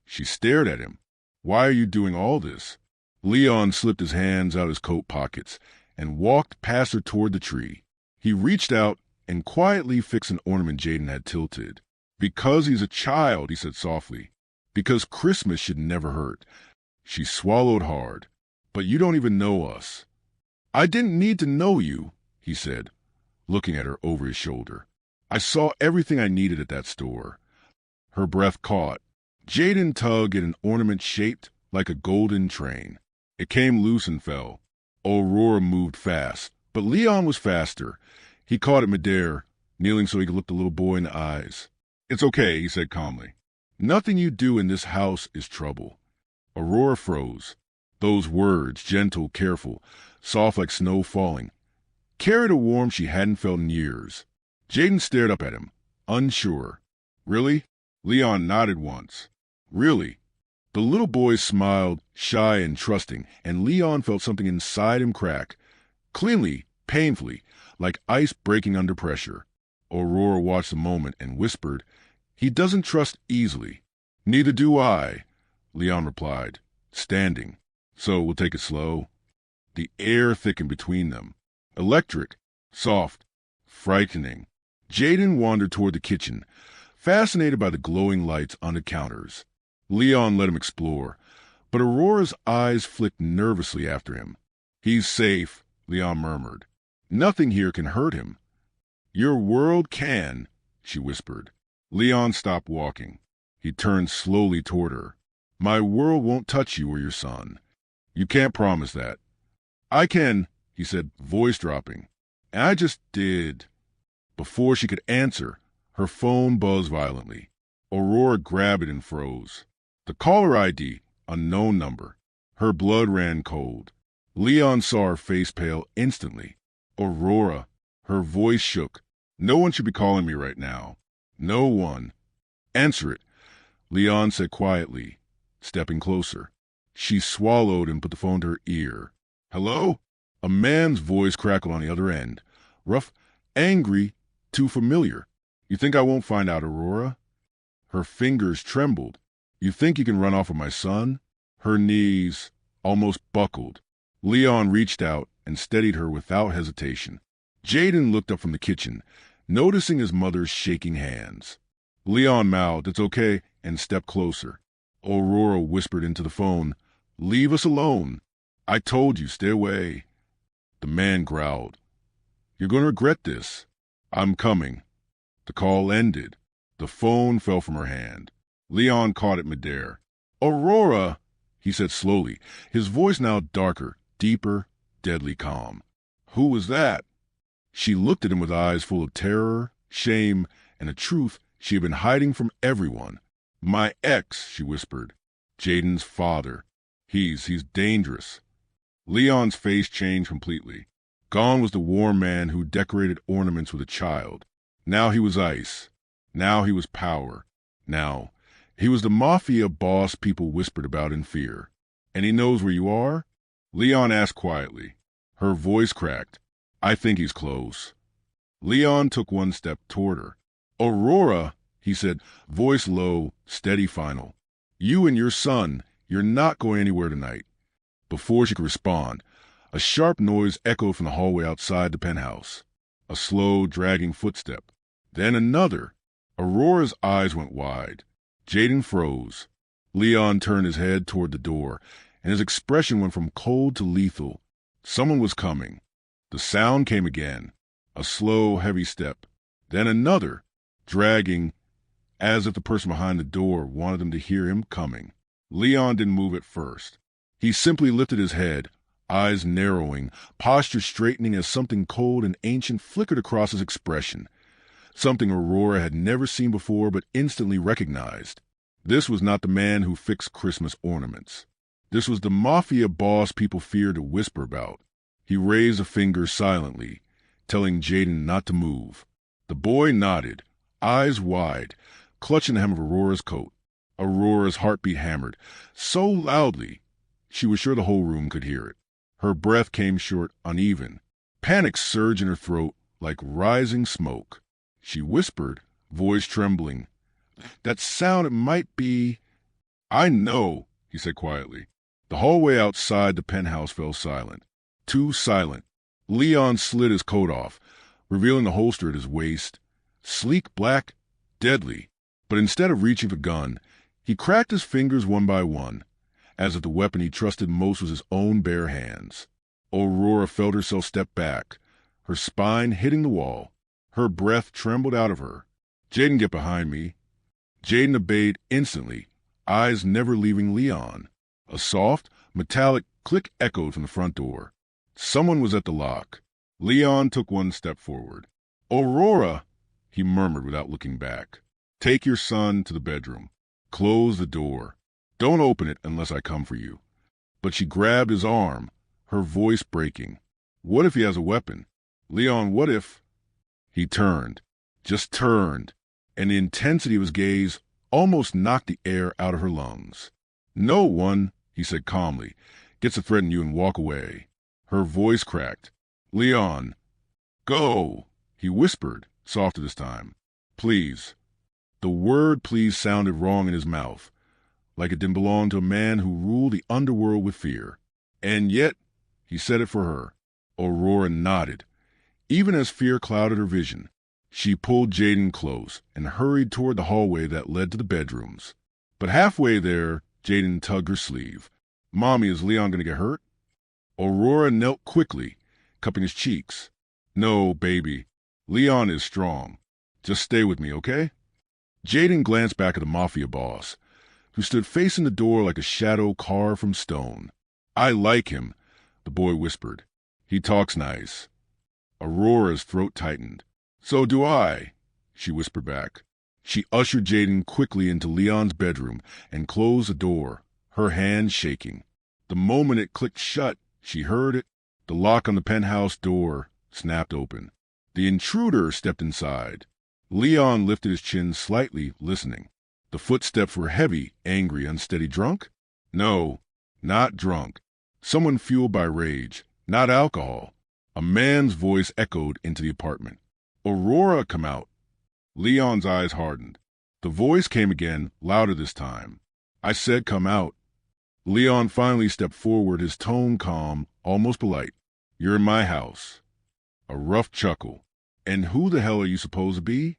She stared at him. "Why are you doing all this?" Leon slipped his hands out of his coat pockets and walked past her toward the tree. He reached out and quietly fixed an ornament Jaden had tilted. "Because he's a child," he said softly. "Because Christmas should never hurt." She swallowed hard. "But you don't even know us." "I didn't need to know you," he said, looking at her over his shoulder. "I saw everything I needed at that store." Her breath caught. Jaden tugged at an ornament shaped like a golden train. It came loose and fell. Aurora moved fast, but Leon was faster. He caught it midair, kneeling so he could look the little boy in the eyes. "It's okay," he said calmly. "Nothing you do in this house is trouble." Aurora froze. Those words, gentle, careful, soft like snow falling, carried a warmth she hadn't felt in years. Jaden stared up at him, unsure. "Really?" Leon nodded once. "Really?" The little boy smiled, shy and trusting, and Leon felt something inside him crack, cleanly, painfully, like ice breaking under pressure. Aurora watched the moment and whispered, "He doesn't trust easily." "Neither do I," Leon replied, standing. "So we'll take it slow." The air thickened between them. Electric, soft, frightening. Jaden wandered toward the kitchen, fascinated by the glowing lights on the counters. Leon let him explore, but Aurora's eyes flicked nervously after him. "He's safe," Leon murmured. "Nothing here can hurt him." "Your world can," she whispered. Leon stopped walking. He turned slowly toward her. "My world won't touch you or your son." "You can't promise that." "I can," he said, voice dropping. "And I just did." Before she could answer, her phone buzzed violently. Aurora grabbed it and froze. The caller ID, unknown number. Her blood ran cold. Leon saw her face pale instantly. "Aurora." Her voice shook. "No one should be calling me right now. No one." "Answer it," Leon said quietly, stepping closer. She swallowed and put the phone to her ear. "Hello?" A man's voice crackled on the other end. Rough, angry, too familiar. "You think I won't find out, Aurora?" Her fingers trembled. "You think you can run off with my son?" Her knees almost buckled. Leon reached out and steadied her without hesitation. Jaden looked up from the kitchen, noticing his mother's shaking hands. Leon mouthed, "It's okay," and stepped closer. Aurora whispered into the phone, "Leave us alone." "I told you, stay away." The man growled, "You're going to regret this." "I'm coming." The call ended. The phone fell from her hand. Leon caught it midair. "Aurora," he said slowly, his voice now darker, deeper, deadly calm. "Who was that?" She looked at him with eyes full of terror, shame, and a truth she had been hiding from everyone. "My ex," she whispered. "Jaden's father. He's dangerous." Leon's face changed completely. Gone was the warm man who decorated ornaments with a child. Now he was ice. Now he was power. Now he was the Mafia boss people whispered about in fear. "And he knows where you are?" Leon asked quietly. Her voice cracked. "I think he's close." Leon took one step toward her. "Aurora," he said, voice low, steady, final. "You and your son, you're not going anywhere tonight." Before she could respond, a sharp noise echoed from the hallway outside the penthouse. A slow, dragging footstep. Then another. Aurora's eyes went wide. Jaden froze. Leon turned his head toward the door, and his expression went from cold to lethal. Someone was coming. The sound came again. A slow, heavy step. Then another, dragging, as if the person behind the door wanted them to hear him coming. Leon didn't move at first. He simply lifted his head, eyes narrowing, posture straightening as something cold and ancient flickered across his expression. Something Aurora had never seen before but instantly recognized. This was not the man who fixed Christmas ornaments. This was the Mafia boss people feared to whisper about. He raised a finger silently, telling Jaden not to move. The boy nodded, eyes wide, clutching the hem of Aurora's coat. Aurora's heartbeat hammered, so loudly she was sure the whole room could hear it. Her breath came short, uneven. Panic surged in her throat like rising smoke. She whispered, voice trembling, "That sound, it might be—" "I know," he said quietly. The hallway outside the penthouse fell silent. Too silent. Leon slid his coat off, revealing the holster at his waist. Sleek black, deadly. But instead of reaching for the gun, he cracked his fingers one by one, as if the weapon he trusted most was his own bare hands. Aurora felt herself step back, her spine hitting the wall. Her breath trembled out of her. "Jaden, get behind me." Jaden obeyed instantly, eyes never leaving Leon. A soft, metallic click echoed from the front door. Someone was at the lock. Leon took one step forward. "Aurora," he murmured without looking back. "Take your son to the bedroom. Close the door. Don't open it unless I come for you." But she grabbed his arm, her voice breaking. "What if he has a weapon? Leon, what if—" He turned, just turned, and the intensity of his gaze almost knocked the air out of her lungs. "No one," he said calmly, "gets to threaten you and walk away." Her voice cracked. "Leon, go," he whispered, softer this time. "Please." The word please sounded wrong in his mouth, like it didn't belong to a man who ruled the underworld with fear. And yet, he said it for her. Aurora nodded, even as fear clouded her vision. She pulled Jaden close and hurried toward the hallway that led to the bedrooms. But halfway there, Jaden tugged her sleeve. "Mommy, is Leon going to get hurt?" Aurora knelt quickly, cupping his cheeks. "No, baby. Leon is strong. Just stay with me, okay?" Jaden glanced back at the Mafia boss, who stood facing the door like a shadow carved from stone. "I like him," the boy whispered. "He talks nice." Aurora's throat tightened. "So do I," she whispered back. She ushered Jaden quickly into Leon's bedroom and closed the door, her hand shaking. The moment it clicked shut, she heard it. The lock on the penthouse door snapped open. The intruder stepped inside. Leon lifted his chin slightly, listening. The footsteps were heavy, angry, unsteady. Drunk? No, not drunk. Someone fueled by rage, not alcohol. A man's voice echoed into the apartment. "Aurora, come out." Leon's eyes hardened. The voice came again, louder this time. "I said come out." Leon finally stepped forward, his tone calm, almost polite. "You're in my house." A rough chuckle. "And who the hell are you supposed to be?"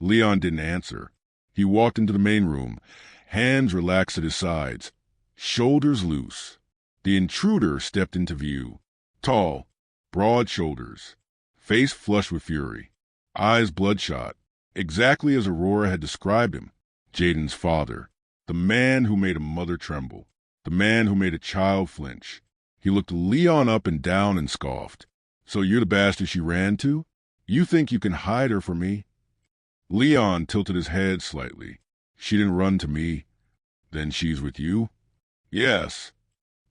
Leon didn't answer. He walked into the main room, hands relaxed at his sides, shoulders loose. The intruder stepped into view. Tall, broad shoulders, face flushed with fury, eyes bloodshot, exactly as Aurora had described him. Jaden's father, the man who made a mother tremble, the man who made a child flinch. He looked Leon up and down and scoffed. "So you're the bastard she ran to? You think you can hide her from me?" Leon tilted his head slightly. "She didn't run to me." "Then she's with you?" "Yes."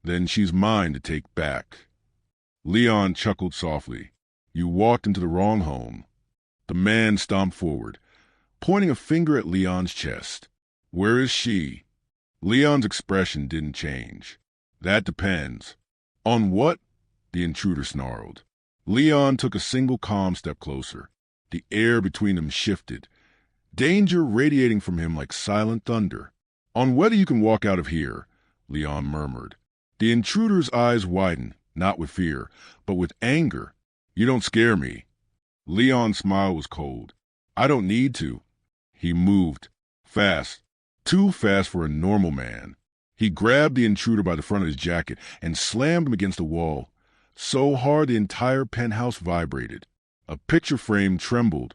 "Then she's mine to take back." Leon chuckled softly. "You walked into the wrong home." The man stomped forward, pointing a finger at Leon's chest. "Where is she?" Leon's expression didn't change. "That depends." "On what?" the intruder snarled. Leon took a single calm step closer. The air between them shifted, danger radiating from him like silent thunder. "On whether you can walk out of here," Leon murmured. The intruder's eyes widened, not with fear, but with anger. "You don't scare me." Leon's smile was cold. "I don't need to." He moved, fast, too fast for a normal man. He grabbed the intruder by the front of his jacket and slammed him against the wall, so hard the entire penthouse vibrated. A picture frame trembled,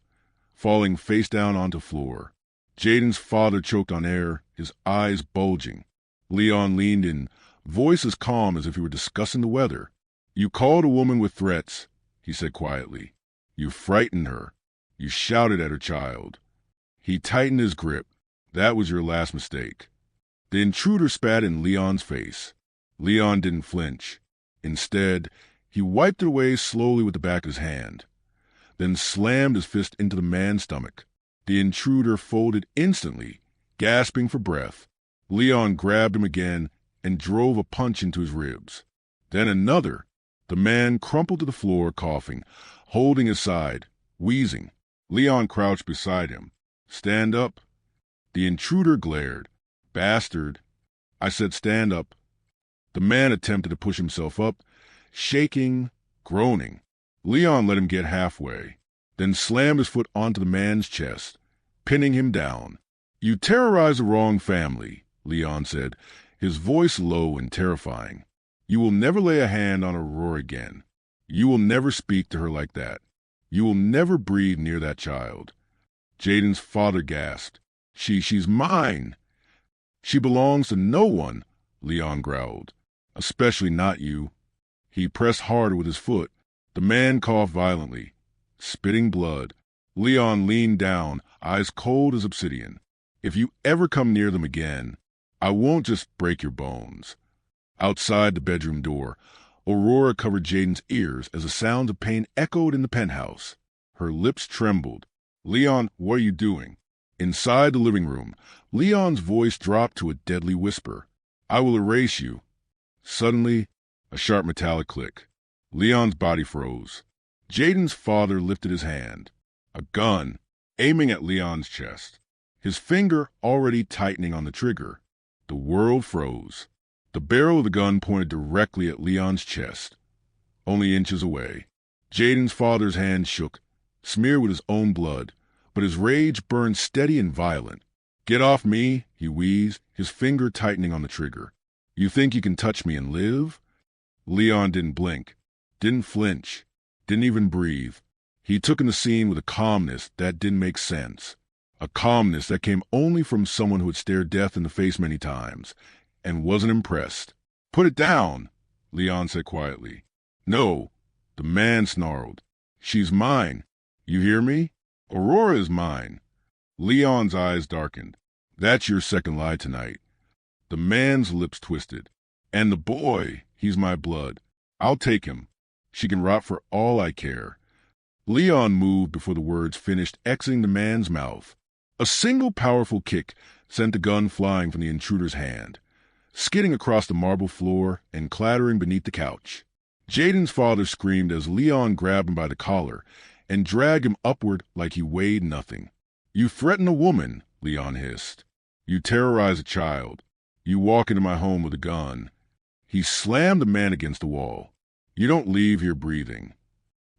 falling face down onto the floor. Jaden's father choked on air, his eyes bulging. Leon leaned in, voice as calm as if he were discussing the weather. "You called a woman with threats," he said quietly. "You frightened her. You shouted at her child." He tightened his grip. "That was your last mistake." The intruder spat in Leon's face. Leon didn't flinch. Instead, he wiped it away slowly with the back of his hand, then slammed his fist into the man's stomach. The intruder folded instantly, gasping for breath. Leon grabbed him again and drove a punch into his ribs. Then another. The man crumpled to the floor, coughing, holding his side, wheezing. Leon crouched beside him. "Stand up." The intruder glared. "Bastard." I said stand up. The man attempted to push himself up, shaking, groaning. Leon let him get halfway, then slammed his foot onto the man's chest, pinning him down. "You terrorize the wrong family," Leon said, his voice low and terrifying. "You will never lay a hand on Aurora again. You will never speak to her like that. You will never breathe near that child." Jaden's father gasped. She's mine." "She belongs to no one," Leon growled. "Especially not you." He pressed harder with his foot. The man coughed violently, spitting blood. Leon leaned down, eyes cold as obsidian. "If you ever come near them again, I won't just break your bones." Outside the bedroom door, Aurora covered Jaden's ears as the sounds of pain echoed in the penthouse. Her lips trembled. "Leon, what are you doing?" Inside the living room, Leon's voice dropped to a deadly whisper. "I will erase you." Suddenly, a sharp metallic click. Leon's body froze. Jaden's father lifted his hand. A gun, aiming at Leon's chest. His finger already tightening on the trigger. The world froze. The barrel of the gun pointed directly at Leon's chest, only inches away. Jaden's father's hand shook, smeared with his own blood, but his rage burned steady and violent. "Get off me," he wheezed, his finger tightening on the trigger. "You think you can touch me and live?" Leon didn't blink, didn't flinch, didn't even breathe. He took in the scene with a calmness that didn't make sense. A calmness that came only from someone who had stared death in the face many times and wasn't impressed. "Put it down," Leon said quietly. "No," the man snarled. "She's mine. You hear me? Aurora is mine." Leon's eyes darkened. "That's your second lie tonight." The man's lips twisted. "And the boy, he's my blood. I'll take him. She can rot for all I care." Leon moved before the words finished exiting the man's mouth. A single powerful kick sent the gun flying from the intruder's hand, skidding across the marble floor and clattering beneath the couch. Jaden's father screamed as Leon grabbed him by the collar and dragged him upward like he weighed nothing. "You threaten a woman," Leon hissed. "You terrorize a child. You walk into my home with a gun." He slammed the man against the wall. "You don't leave here breathing."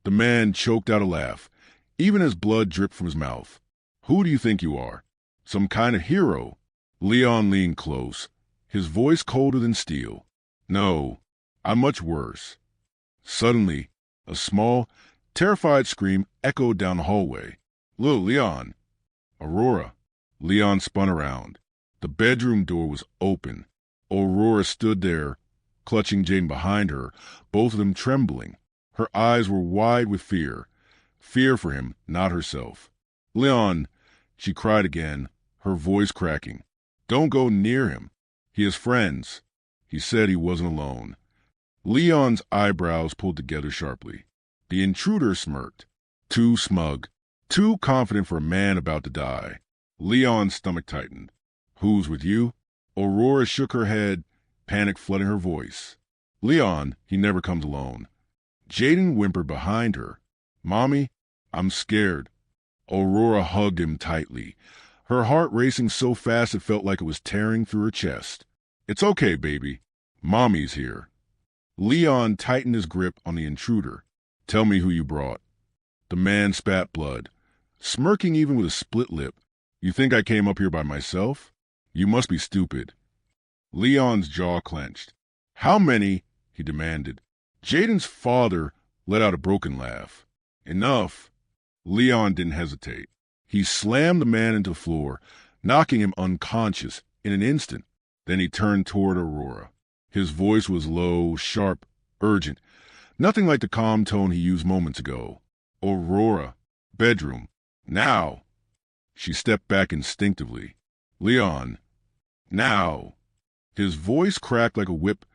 The man choked out a laugh, even as blood dripped from his mouth. "Who do you think you are? Some kind of hero?" Leon leaned close, his voice colder than steel. "No, I'm much worse." Suddenly, a small, terrified scream echoed down the hallway. Leon!" "Aurora!" Leon spun around. The bedroom door was open. Aurora stood there, clutching Jane behind her, both of them trembling. Her eyes were wide with fear. Fear for him, not herself. "Leon!" she cried again, her voice cracking. "Don't go near him. He has friends." He said he wasn't alone. Leon's eyebrows pulled together sharply. The intruder smirked. Too smug. Too confident for a man about to die. Leon's stomach tightened. "Who's with you?" Aurora shook her head, panic flooding her voice. "Leon, he never comes alone." Jaden whimpered behind her. "Mommy, I'm scared." Aurora hugged him tightly, her heart racing so fast it felt like it was tearing through her chest. "It's okay, baby. Mommy's here." Leon tightened his grip on the intruder. "Tell me who you brought." The man spat blood, smirking even with a split lip. "You think I came up here by myself? You must be stupid." Leon's jaw clenched. "How many?" he demanded. Jaden's father let out a broken laugh. "Enough." Leon didn't hesitate. He slammed the man into the floor, knocking him unconscious in an instant. Then he turned toward Aurora. His voice was low, sharp, urgent, nothing like the calm tone he used moments ago. "Aurora, bedroom, now." She stepped back instinctively. "Leon, now." His voice cracked like a whip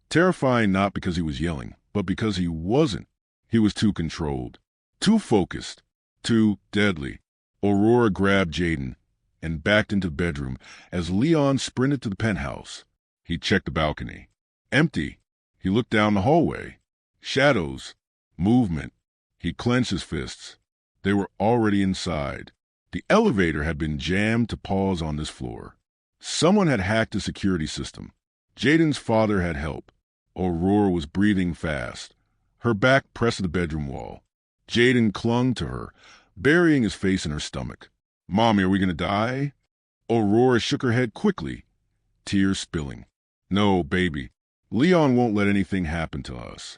Terrifying not because he was yelling, but because he wasn't. He was too controlled, too focused, too deadly. Aurora grabbed Jaden and backed into the bedroom as Leon sprinted to the penthouse. He checked the balcony. Empty. He looked down the hallway. Shadows. Movement. He clenched his fists. They were already inside. The elevator had been jammed to pause on this floor. Someone had hacked the security system. Jaden's father had help. Aurora was breathing fast, her back pressed to the bedroom wall. Jaden clung to her, burying his face in her stomach. "Mommy, are we going to die?" Aurora shook her head quickly, tears spilling. "No, baby. Leon won't let anything happen to us."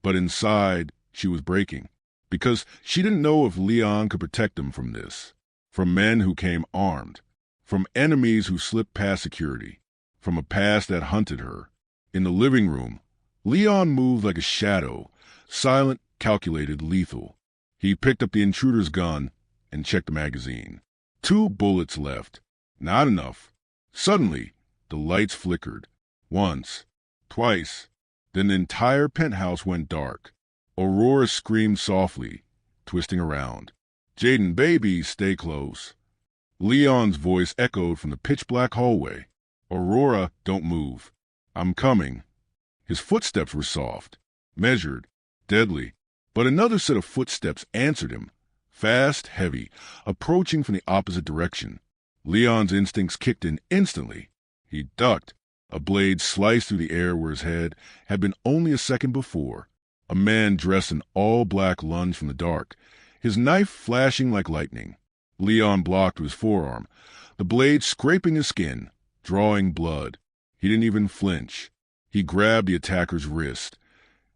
But inside, she was breaking, because she didn't know if Leon could protect them from this, from men who came armed, from enemies who slipped past security, from a past that hunted her. In the living room, Leon moved like a shadow, silent, calculated, lethal. He picked up the intruder's gun and checked the magazine. 2 bullets left. Not enough. Suddenly, the lights flickered. Once, twice. Then the entire penthouse went dark. Aurora screamed softly, twisting around. "Jaden, baby, stay close." Leon's voice echoed from the pitch-black hallway. "Aurora, don't move. I'm coming." His footsteps were soft, measured, deadly. But another set of footsteps answered him, fast, heavy, approaching from the opposite direction. Leon's instincts kicked in instantly. He ducked. A blade sliced through the air where his head had been only a second before. A man dressed in all black lunged from the dark, his knife flashing like lightning. Leon blocked with his forearm, the blade scraping his skin, drawing blood. He didn't even flinch. He grabbed the attacker's wrist,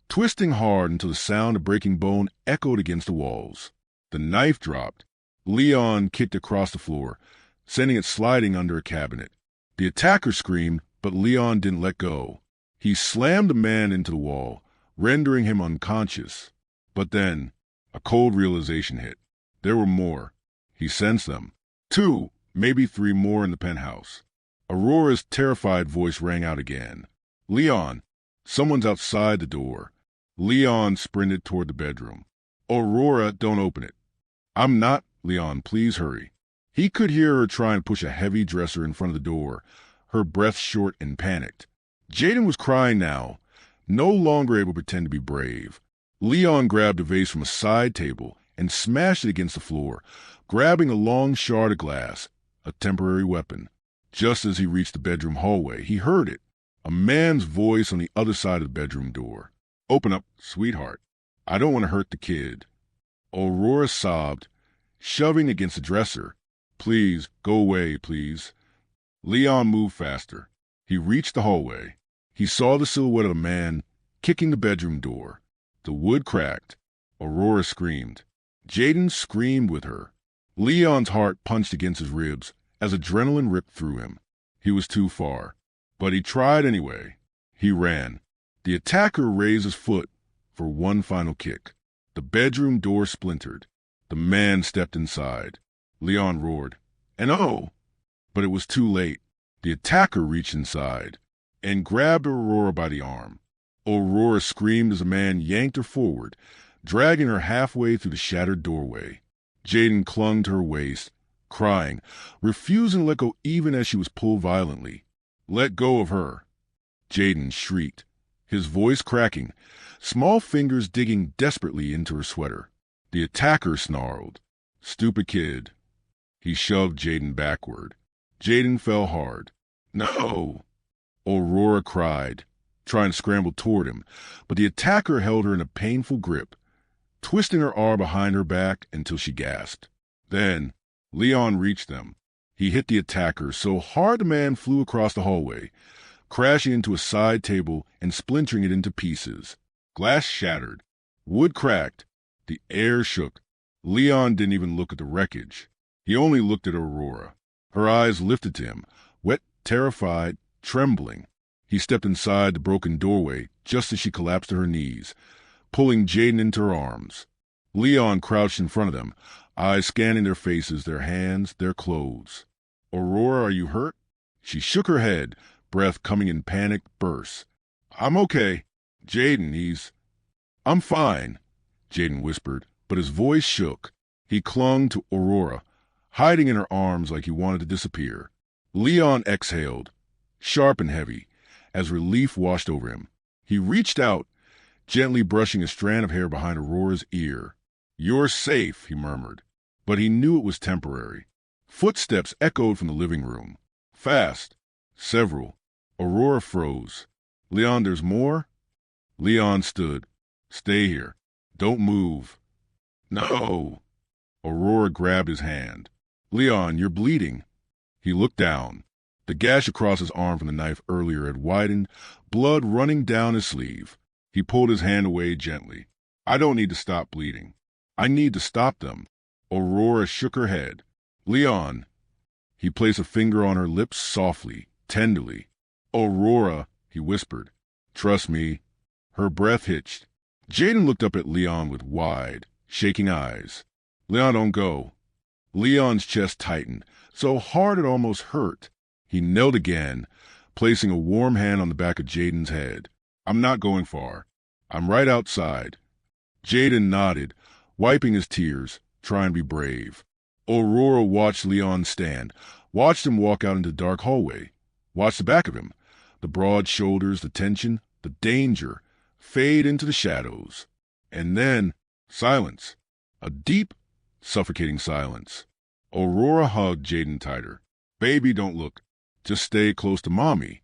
twisting hard until the sound of breaking bone echoed against the walls. The knife dropped. Leon kicked across the floor, sending it sliding under a cabinet. The attacker screamed, but Leon didn't let go. He slammed the man into the wall, rendering him unconscious. But then, a cold realization hit. There were more. He sensed them. 2, maybe 3 more in the penthouse. Aurora's terrified voice rang out again. "Leon, someone's outside the door." Leon sprinted toward the bedroom. "Aurora, don't open it." "I'm not." "Leon, please hurry." He could hear her try and push a heavy dresser in front of the door, her breath short and panicked. Jaden was crying now, no longer able to pretend to be brave. Leon grabbed a vase from a side table and smashed it against the floor, grabbing a long shard of glass, a temporary weapon. Just as he reached the bedroom hallway, he heard it. A man's voice on the other side of the bedroom door. "Open up, sweetheart. I don't want to hurt the kid." Aurora sobbed, shoving against the dresser. "Please, go away, please." Leon moved faster. He reached the hallway. He saw the silhouette of a man kicking the bedroom door. The wood cracked. Aurora screamed. Jaden screamed with her. Leon's heart punched against his ribs as adrenaline ripped through him. He was too far. But he tried anyway. He ran. The attacker raised his foot for one final kick. The bedroom door splintered. The man stepped inside. Leon roared, "And oh!" But it was too late. The attacker reached inside and grabbed Aurora by the arm. Aurora screamed as the man yanked her forward, dragging her halfway through the shattered doorway. Jaden clung to her waist, crying, refusing to let go even as she was pulled violently. "Let go of her." Jaden shrieked, his voice cracking, small fingers digging desperately into her sweater. The attacker snarled, "Stupid kid." He shoved Jaden backward. Jaden fell hard. "No!" Aurora cried, trying to scramble toward him, but the attacker held her in a painful grip, twisting her arm behind her back until she gasped. Then Leon reached them. He hit the attacker so hard the man flew across the hallway, crashing into a side table and splintering it into pieces. Glass shattered. Wood cracked. The air shook. Leon didn't even look at the wreckage. He only looked at Aurora. Her eyes lifted to him, wet, terrified, trembling. He stepped inside the broken doorway just as she collapsed to her knees, pulling Jaden into her arms. Leon crouched in front of them, eyes scanning their faces, their hands, their clothes. "Aurora, are you hurt?" She shook her head, breath coming in panicked bursts. I'm okay. Jaden, I'm fine, Jaden whispered, but his voice shook. He clung to Aurora, hiding in her arms like he wanted to disappear. Leon exhaled, sharp and heavy, as relief washed over him. He reached out, gently brushing a strand of hair behind Aurora's ear. "You're safe," he murmured, but he knew it was temporary. Footsteps echoed from the living room. Fast. Several. Aurora froze. "Leon, there's more?" Leon stood. "Stay here. Don't move." "No." Aurora grabbed his hand. "Leon, you're bleeding." He looked down. The gash across his arm from the knife earlier had widened, blood running down his sleeve. He pulled his hand away gently. "I don't need to stop bleeding. I need to stop them." Aurora shook her head. "Leon." He placed a finger on her lips softly, tenderly. "Aurora," he whispered. "Trust me." Her breath hitched. Jaden looked up at Leon with wide, shaking eyes. "Leon, don't go." Leon's chest tightened, so hard it almost hurt. He knelt again, placing a warm hand on the back of Jaden's head. "I'm not going far. I'm right outside." Jaden nodded, wiping his tears, trying to be brave. Aurora watched Leon stand, watched him walk out into the dark hallway, watched the back of him, the broad shoulders, the tension, the danger, fade into the shadows. And then silence. A deep, suffocating silence. Aurora hugged Jaden tighter. "Baby, don't look. Just stay close to Mommy."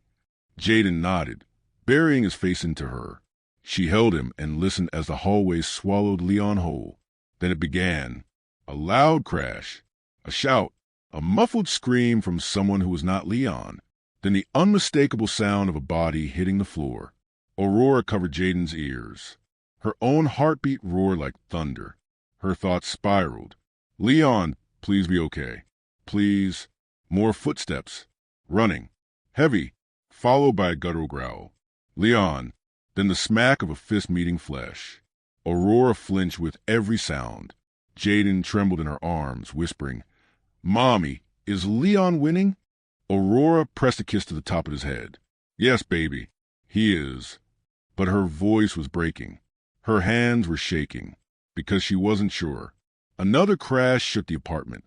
Jaden nodded, burying his face into her. She held him and listened as the hallway swallowed Leon whole. Then it began. A loud crash, a shout, a muffled scream from someone who was not Leon. Then the unmistakable sound of a body hitting the floor. Aurora covered Jaden's ears. Her own heartbeat roared like thunder. Her thoughts spiraled. "Leon, please be okay. Please." More footsteps. Running. Heavy. Followed by a guttural growl. "Leon." Then the smack of a fist meeting flesh. Aurora flinched with every sound. Jaden trembled in her arms, whispering, "Mommy, is Leon winning?" Aurora pressed a kiss to the top of his head. "Yes, baby, he is." But her voice was breaking. Her hands were shaking, because she wasn't sure. Another crash shook the apartment,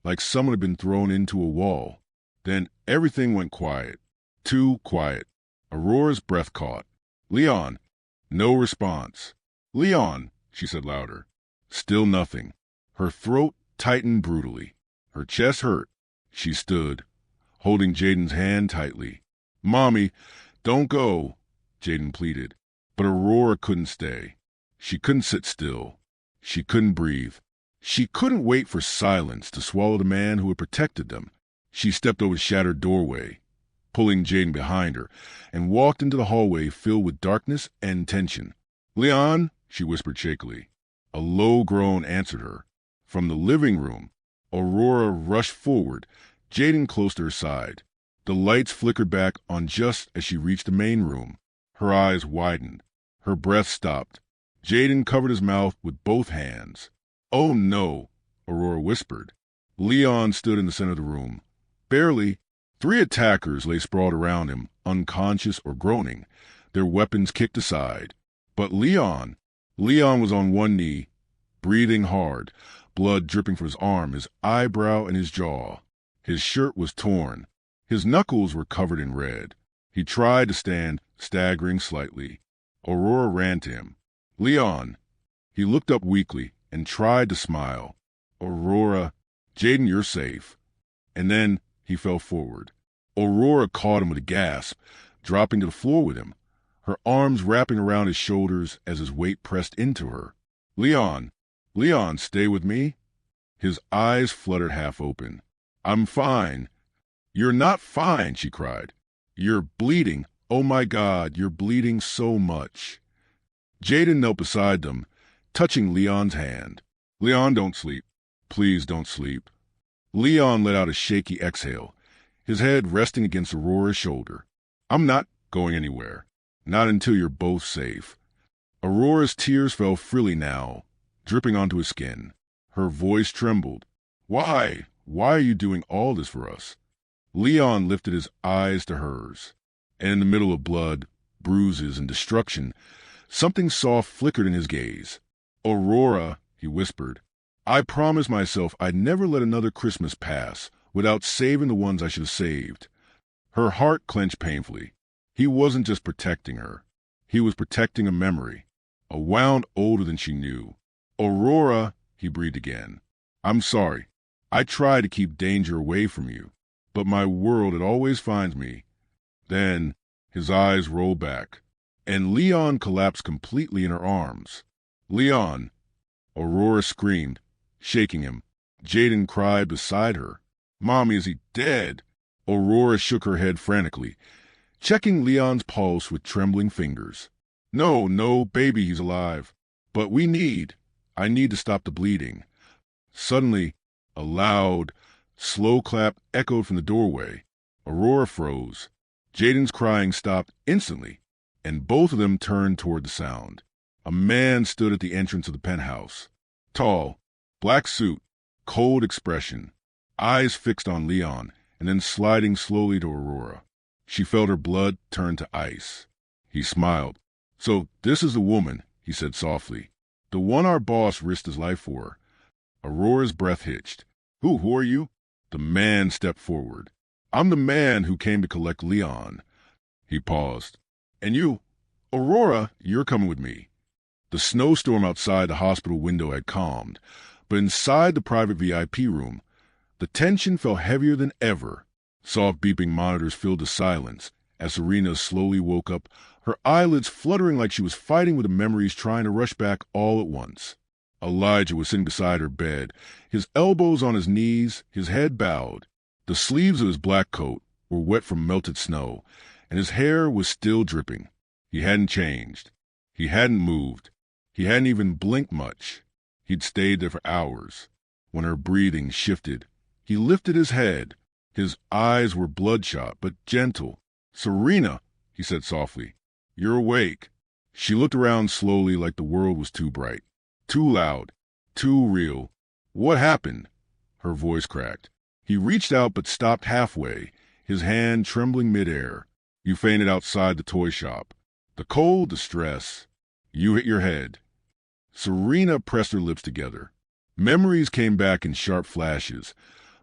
like someone had been thrown into a wall. Then everything went quiet. Too quiet. Aurora's breath caught. "Leon." No response. "Leon," she said louder. Still nothing. Her throat tightened brutally. Her chest hurt. She stood, holding Jaden's hand tightly. "Mommy, don't go," Jaden pleaded. But Aurora couldn't stay. She couldn't sit still. She couldn't breathe. She couldn't wait for silence to swallow the man who had protected them. She stepped over the shattered doorway, pulling Jaden behind her, and walked into the hallway filled with darkness and tension. "Leon," she whispered shakily. A low groan answered her. From the living room, Aurora rushed forward, Jaden close to her side. The lights flickered back on just as she reached the main room. Her eyes widened. Her breath stopped. Jaden covered his mouth with both hands. "Oh, no," Aurora whispered. Leon stood in the center of the room. Barely. 3 attackers lay sprawled around him, unconscious or groaning, their weapons kicked aside. But Leon was on one knee, breathing hard, blood dripping from his arm, his eyebrow, and his jaw. His shirt was torn. His knuckles were covered in red. He tried to stand, staggering slightly. Aurora ran to him. "Leon." He looked up weakly and tried to smile. "Aurora." "Jaden, you're safe." And then he fell forward. Aurora caught him with a gasp, dropping to the floor with him, her arms wrapping around his shoulders as his weight pressed into her. "Leon. Leon, stay with me." His eyes fluttered half open. "I'm fine." "You're not fine," she cried. "You're bleeding. Oh my God, you're bleeding so much." Jaden knelt beside them, touching Leon's hand. "Leon, don't sleep. Please don't sleep." Leon let out a shaky exhale, his head resting against Aurora's shoulder. "I'm not going anywhere. Not until you're both safe." Aurora's tears fell freely now, dripping onto his skin. Her voice trembled. "Why? Why are you doing all this for us?" Leon lifted his eyes to hers, and in the middle of blood, bruises, and destruction, something soft flickered in his gaze. "Aurora," he whispered, "I promised myself I'd never let another Christmas pass without saving the ones I should have saved." Her heart clenched painfully. He wasn't just protecting her. He was protecting a memory, a wound older than she knew. "Aurora," he breathed again. "I'm sorry. I try to keep danger away from you, but my world, it always finds me." Then his eyes rolled back, and Leon collapsed completely in her arms. "Leon!" Aurora screamed, shaking him. Jaden cried beside her. "Mommy, is he dead?" Aurora shook her head frantically, checking Leon's pulse with trembling fingers. "No, no, baby, he's alive. But I need to stop the bleeding." Suddenly, a loud, slow clap echoed from the doorway. Aurora froze. Jaden's crying stopped instantly, and both of them turned toward the sound. A man stood at the entrance of the penthouse. Tall, black suit, cold expression, eyes fixed on Leon, and then sliding slowly to Aurora. She felt her blood turn to ice. He smiled. "So this is the woman," he said softly. "The one our boss risked his life for." Aurora's breath hitched. Who are you?" The man stepped forward. "I'm the man who came to collect Leon." He paused. "And you, Aurora, you're coming with me." The snowstorm outside the hospital window had calmed, but inside the private VIP room, the tension felt heavier than ever. Soft beeping monitors filled the silence as Serena slowly woke up, her eyelids fluttering like she was fighting with the memories trying to rush back all at once. Elijah was sitting beside her bed, his elbows on his knees, his head bowed. The sleeves of his black coat were wet from melted snow, and his hair was still dripping. He hadn't changed. He hadn't moved. He hadn't even blinked much. He'd stayed there for hours. When her breathing shifted, he lifted his head. His eyes were bloodshot, but gentle. "Serena," he said softly, "you're awake." She looked around slowly like the world was too bright, too loud, too real. "What happened?" Her voice cracked. He reached out but stopped halfway, his hand trembling midair. "You fainted outside the toy shop. The cold, the stress. You hit your head." Serena pressed her lips together. Memories came back in sharp flashes.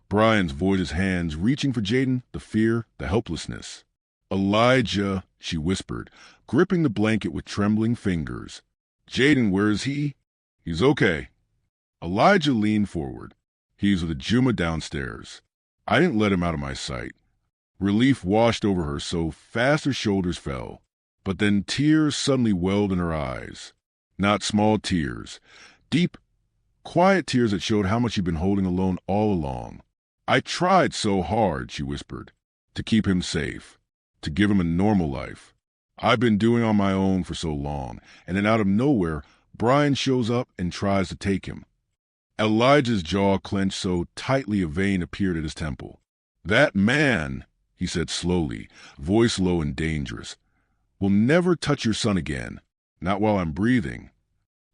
Brian's void, hands reaching for Jaden, the fear, the helplessness. "Elijah," she whispered, gripping the blanket with trembling fingers. "Jaden, where is he?" "He's okay." Elijah leaned forward. "He's with Juma downstairs. I didn't let him out of my sight." Relief washed over her so fast her shoulders fell. But then tears suddenly welled in her eyes. Not small tears. Deep, quiet tears that showed how much she'd been holding alone all along. "I tried so hard," she whispered, "to keep him safe, to give him a normal life. I've been doing on my own for so long, and then out of nowhere, Brian shows up and tries to take him." Elijah's jaw clenched so tightly a vein appeared at his temple. "That man," he said slowly, voice low and dangerous, "will never touch your son again, not while I'm breathing."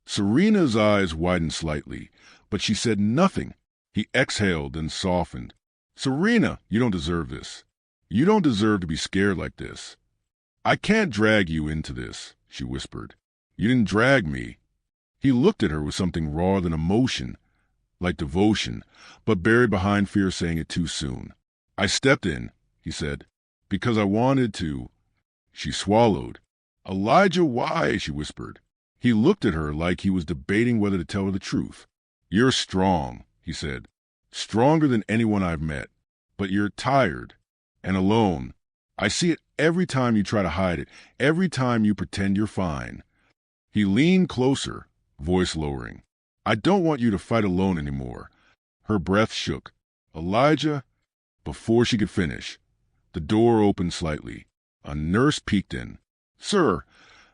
Serena's eyes widened slightly, but she said nothing. He exhaled and softened. "Serena, you don't deserve this. You don't deserve to be scared like this." "I can't drag you into this," she whispered. "You didn't drag me." He looked at her with something rawer than emotion, like devotion, but buried behind fear saying it too soon. "I stepped in," he said, "because I wanted to." She swallowed. "Elijah, why?" she whispered. He looked at her like he was debating whether to tell her the truth. "You're strong," he said, "stronger than anyone I've met. But you're tired and alone. I see it every time you try to hide it, every time you pretend you're fine." He leaned closer, voice lowering. "I don't want you to fight alone anymore." Her breath shook. "Elijah," before she could finish, the door opened slightly. A nurse peeked in. "Sir,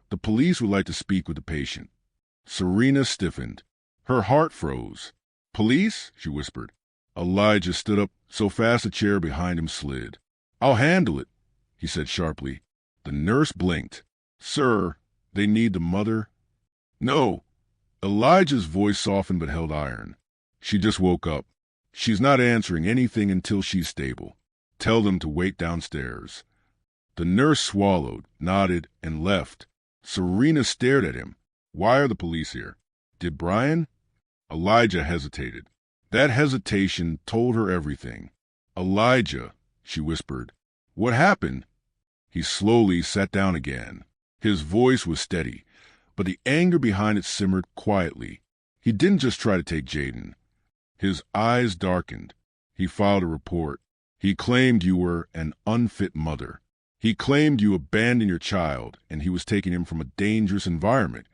the police would like to speak with the patient." Serena stiffened. Her heart froze. "Police?" she whispered. Elijah stood up so fast a chair behind him slid. "I'll handle it," he said sharply. The nurse blinked. "Sir, they need the mother." "No." Elijah's voice softened but held iron. "She just woke up. She's not answering anything until she's stable. Tell them to wait downstairs." The nurse swallowed, nodded, and left. Serena stared at him. Why are the police here? Did Brian? Elijah hesitated. That hesitation told her everything. Elijah, she whispered. What happened? He slowly sat down again. His voice was steady, but the anger behind it simmered quietly. He didn't just try to take Jaden. His eyes darkened. He filed a report. He claimed you were an unfit mother. He claimed you abandoned your child, and he was taking him from a dangerous environment.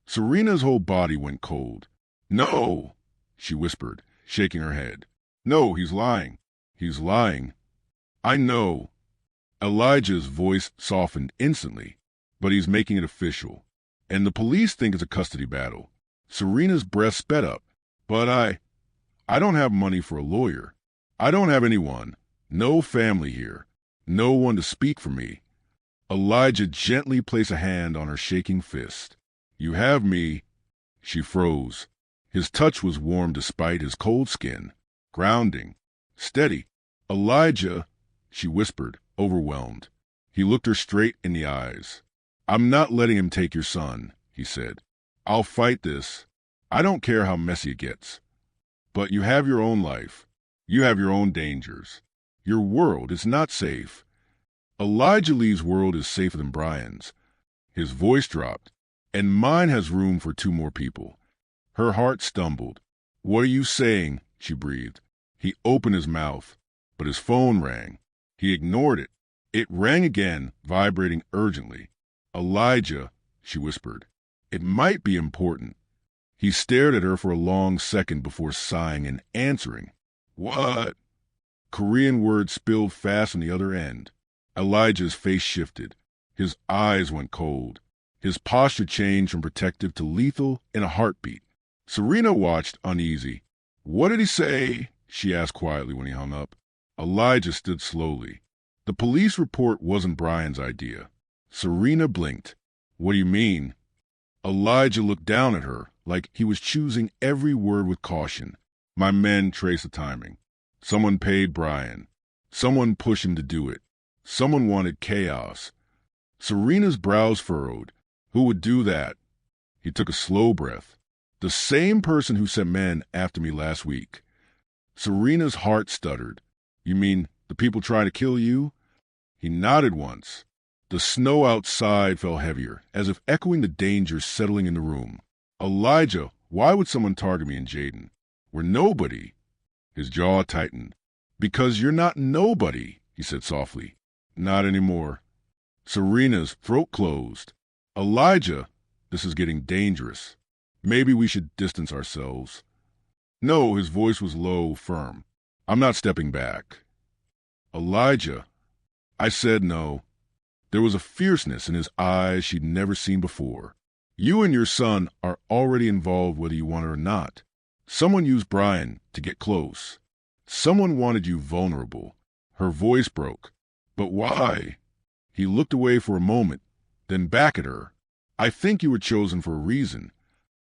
Serena's whole body went cold. No, she whispered, shaking her head. No, he's lying. He's lying. I know. Elijah's voice softened instantly, but he's making it official. And the police think it's a custody battle. Serena's breath sped up. But I don't have money for a lawyer. I don't have anyone. No family here. No one to speak for me. Elijah gently placed a hand on her shaking fist. You have me. She froze. His touch was warm despite his cold skin. Grounding. Steady. Elijah, she whispered, overwhelmed. He looked her straight in the eyes. I'm not letting him take your son, he said. I'll fight this. I don't care how messy it gets. But you have your own life. You have your own dangers. Your world is not safe. Elijah Lee's world is safer than Brian's. His voice dropped. And mine has room for 2 more people. Her heart stumbled. What are you saying? She breathed. He opened his mouth, but his phone rang. He ignored it. It rang again, vibrating urgently. Elijah, she whispered. It might be important. He stared at her for a long second before sighing and answering. What? Korean words spilled fast on the other end. Elijah's face shifted. His eyes went cold. His posture changed from protective to lethal in a heartbeat. Serena watched, uneasy. What did he say? She asked quietly when he hung up. Elijah stood slowly. The police report wasn't Brian's idea. Serena blinked. What do you mean? Elijah looked down at her, like he was choosing every word with caution. My men traced the timing. Someone paid Brian. Someone pushed him to do it. Someone wanted chaos. Serena's brows furrowed. Who would do that? He took a slow breath. The same person who sent men after me last week. Serena's heart stuttered. You mean the people trying to kill you? He nodded once. The snow outside fell heavier, as if echoing the danger settling in the room. Elijah, why would someone target me and Jaden? We're nobody. His jaw tightened. Because you're not nobody, he said softly. Not anymore. Serena's throat closed. Elijah, this is getting dangerous. Maybe we should distance ourselves. No, his voice was low, firm. I'm not stepping back. Elijah, I said no. There was a fierceness in his eyes she'd never seen before. You and your son are already involved whether you want it or not. Someone used Brian to get close. Someone wanted you vulnerable. Her voice broke. But why? He looked away for a moment, then back at her. I think you were chosen for a reason.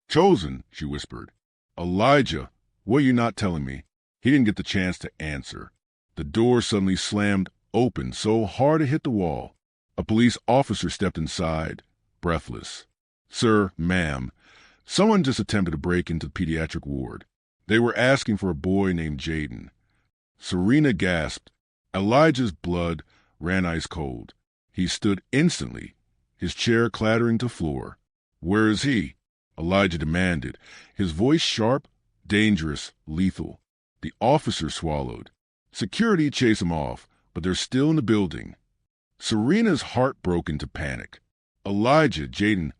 Chosen, she whispered. Elijah, what are you not telling me? He didn't get the chance to answer. The door suddenly slammed open so hard it hit the wall. A police officer stepped inside, breathless. Sir, ma'am, someone just attempted to break into the pediatric ward. They were asking for a boy named Jaden. Serena gasped. Elijah's blood ran ice cold. He stood instantly, his chair clattering to floor. Where is he? Elijah demanded, his voice sharp, dangerous, lethal. The officer swallowed. Security chased him off, but they're still in the building. Serena's heart broke into panic. Elijah, Jaden.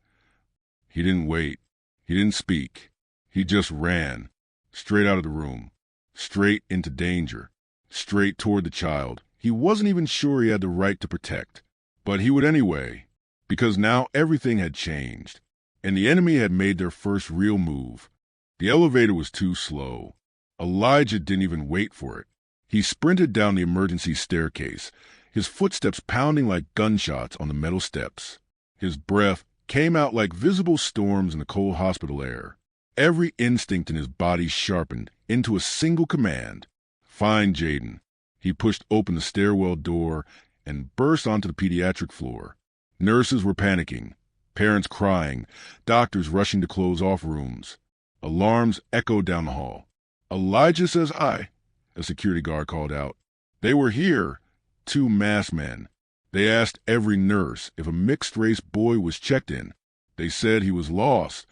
He didn't wait. He didn't speak. He just ran, straight out of the room, straight into danger, straight toward the child. He wasn't even sure he had the right to protect, but he would anyway, because now everything had changed, and the enemy had made their first real move. The elevator was too slow. Elijah didn't even wait for it. He sprinted down the emergency staircase, his footsteps pounding like gunshots on the metal steps. His breath came out like visible storms in the cold hospital air. Every instinct in his body sharpened into a single command. Find Jaden. He pushed open the stairwell door and burst onto the pediatric floor. Nurses were panicking, parents crying, doctors rushing to close off rooms. Alarms echoed down the hall. "Elijah says I," a security guard called out. They were here, 2 masked men. They asked every nurse if a mixed-race boy was checked in. They said he was lost,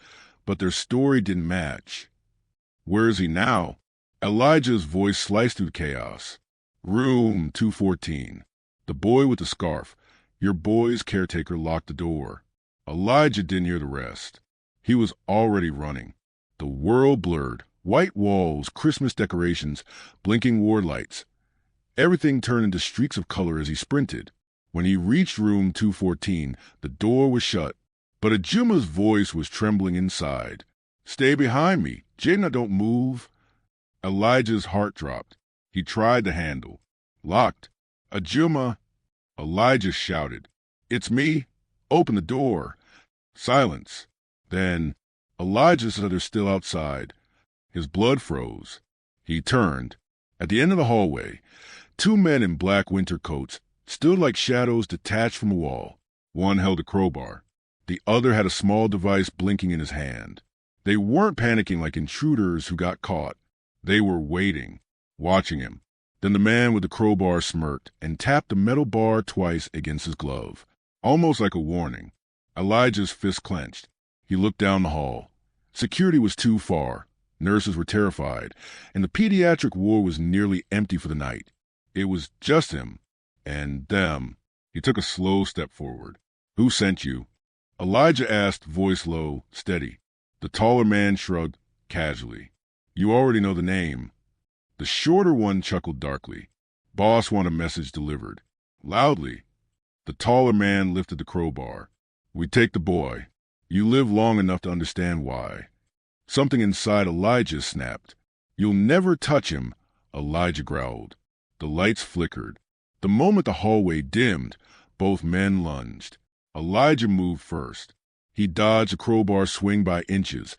but their story didn't match. "Where is he now?" Elijah's voice sliced through the chaos. "Room 214. The boy with the scarf. Your boy's caretaker locked the door." Elijah didn't hear the rest. He was already running. The world blurred. White walls, Christmas decorations, blinking ward lights. Everything turned into streaks of color as he sprinted. When he reached room 214, the door was shut, but Ajuma's voice was trembling inside. "Stay behind me. Jaden, don't move." Elijah's heart dropped. He tried the handle. Locked. "Ajuma!" Elijah shouted. "It's me. Open the door." Silence. Then Elijah said they're still outside. His blood froze. He turned. At the end of the hallway, 2 men in black winter coats stood like shadows detached from a wall. One held a crowbar. The other had a small device blinking in his hand. They weren't panicking like intruders who got caught. They were waiting, watching him. Then the man with the crowbar smirked and tapped the metal bar twice against his glove, almost like a warning. Elijah's fist clenched. He looked down the hall. Security was too far. Nurses were terrified, and the pediatric ward was nearly empty for the night. It was just him and them. He took a slow step forward. "Who sent you?" Elijah asked, voice low, steady. The taller man shrugged casually. "You already know the name." The shorter one chuckled darkly. "Boss want a message delivered." Loudly. The taller man lifted the crowbar. "We take the boy. You live long enough to understand why." Something inside Elijah snapped. "You'll never touch him," Elijah growled. The lights flickered. The moment the hallway dimmed, both men lunged. Elijah moved first. He dodged a crowbar swing by inches,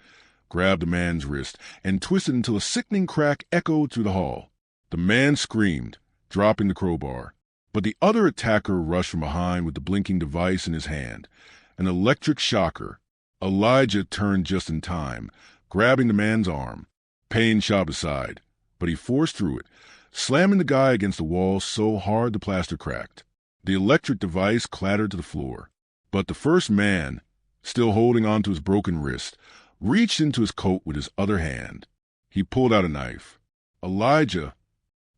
grabbed the man's wrist, and twisted until a sickening crack echoed through the hall. The man screamed, dropping the crowbar. But the other attacker rushed from behind with the blinking device in his hand, an electric shocker. Elijah turned just in time, grabbing the man's arm. Pain shot aside, but he forced through it, slamming the guy against the wall so hard the plaster cracked. The electric device clattered to the floor. But the first man, still holding onto his broken wrist, reached into his coat with his other hand. He pulled out a knife. "Elijah!"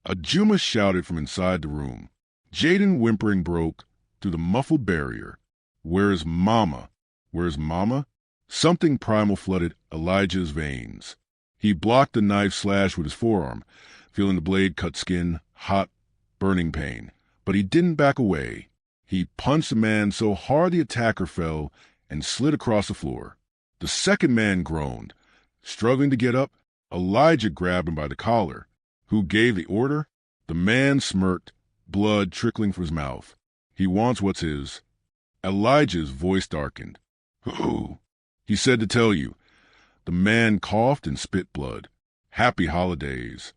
Ajuma shouted from inside the room. Jaden, whimpering, broke through the muffled barrier. "Where's Mama?" "Where's Mama?" Something primal flooded Elijah's veins. He blocked the knife slash with his forearm, feeling the blade cut skin, hot, burning pain. But he didn't back away. He punched the man so hard the attacker fell and slid across the floor. The second man groaned. Struggling to get up, Elijah grabbed him by the collar. "Who gave the order?" The man smirked, blood trickling from his mouth. "He wants what's his." Elijah's voice darkened. "Who?" "He said to tell you." The man coughed and spit blood. "Happy holidays."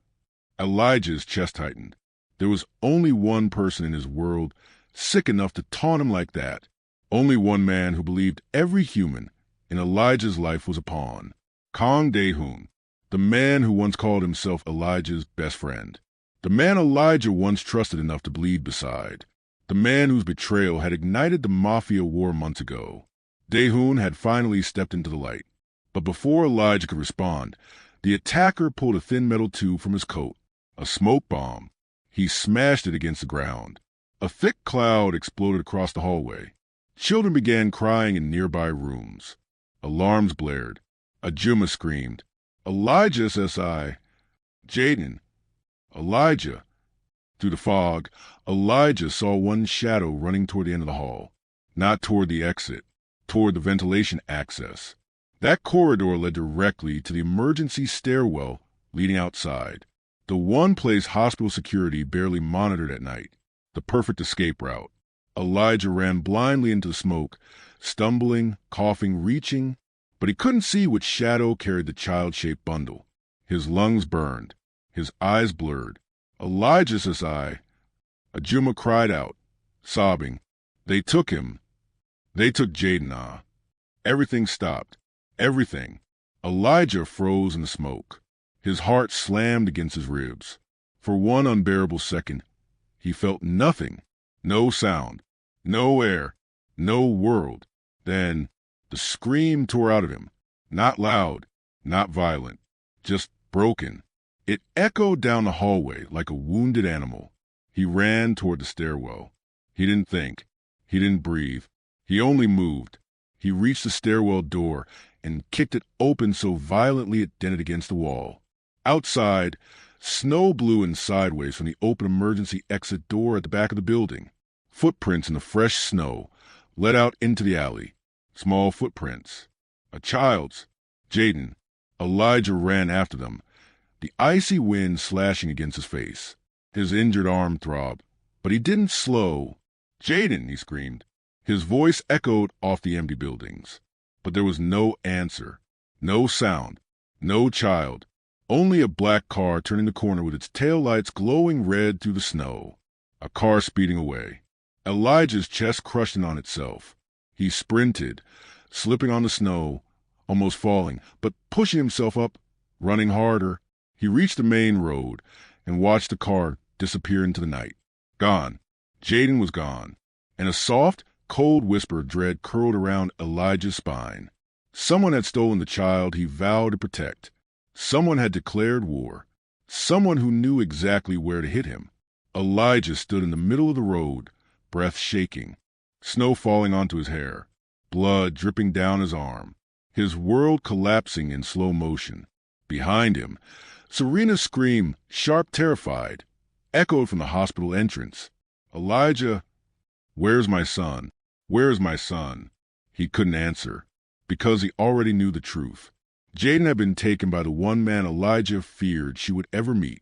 Elijah's chest tightened. There was only one person in his world sick enough to taunt him like that. Only one man who believed every human in Elijah's life was a pawn. Kong Dae-hoon, the man who once called himself Elijah's best friend. The man Elijah once trusted enough to bleed beside. The man whose betrayal had ignited the Mafia war months ago. Dae-hoon had finally stepped into the light. But before Elijah could respond, the attacker pulled a thin metal tube from his coat, a smoke bomb. He smashed it against the ground. A thick cloud exploded across the hallway. Children began crying in nearby rooms. Alarms blared. Ajuma screamed, "Elijah, SSI!" "Jaden!" "Elijah!" Through the fog, Elijah saw one shadow running toward the end of the hall. Not toward the exit, toward the ventilation access. That corridor led directly to the emergency stairwell leading outside. The one place hospital security barely monitored at night. The perfect escape route. Elijah ran blindly into the smoke, stumbling, coughing, reaching, but he couldn't see which shadow carried the child-shaped bundle. His lungs burned. His eyes blurred. "Elijah," says I. Ajuma cried out. sobbing. They took him. They took Jaden. Everything stopped. Everything. Elijah froze in the smoke. His heart slammed against his ribs. For one unbearable second, he felt nothing. No sound. No air. No world. Then the scream tore out of him. Not loud. Not violent. Just broken. It echoed down the hallway like a wounded animal. He ran toward the stairwell. He didn't think. He didn't breathe. He only moved. He reached the stairwell door and kicked it open so violently it dented against the wall. Outside, snow blew in sideways from the open emergency exit door at the back of the building. Footprints in the fresh snow led out into the alley. Small footprints. A child's. Jaden. Elijah ran after them, the icy wind slashing against his face. His injured arm throbbed, but he didn't slow. "Jaden!" he screamed. His voice echoed off the empty buildings. But there was no answer, no sound, no child, only a black car turning the corner with its taillights glowing red through the snow. A car speeding away. Elijah's chest crushed in on itself. He sprinted, slipping on the snow, almost falling, but pushing himself up, running harder. He reached the main road and watched the car disappear into the night. Gone. Jaden was gone, and a soft, cold whisper of dread curled around Elijah's spine. Someone had stolen the child he vowed to protect. Someone had declared war. Someone who knew exactly where to hit him. Elijah stood in the middle of the road, breath shaking, snow falling onto his hair, blood dripping down his arm, his world collapsing in slow motion. Behind him, Serena's scream, sharp, terrified, echoed from the hospital entrance. "Elijah, where's my son? Where's my son?" He couldn't answer, because he already knew the truth. Jaden had been taken by the one man Elijah feared she would ever meet.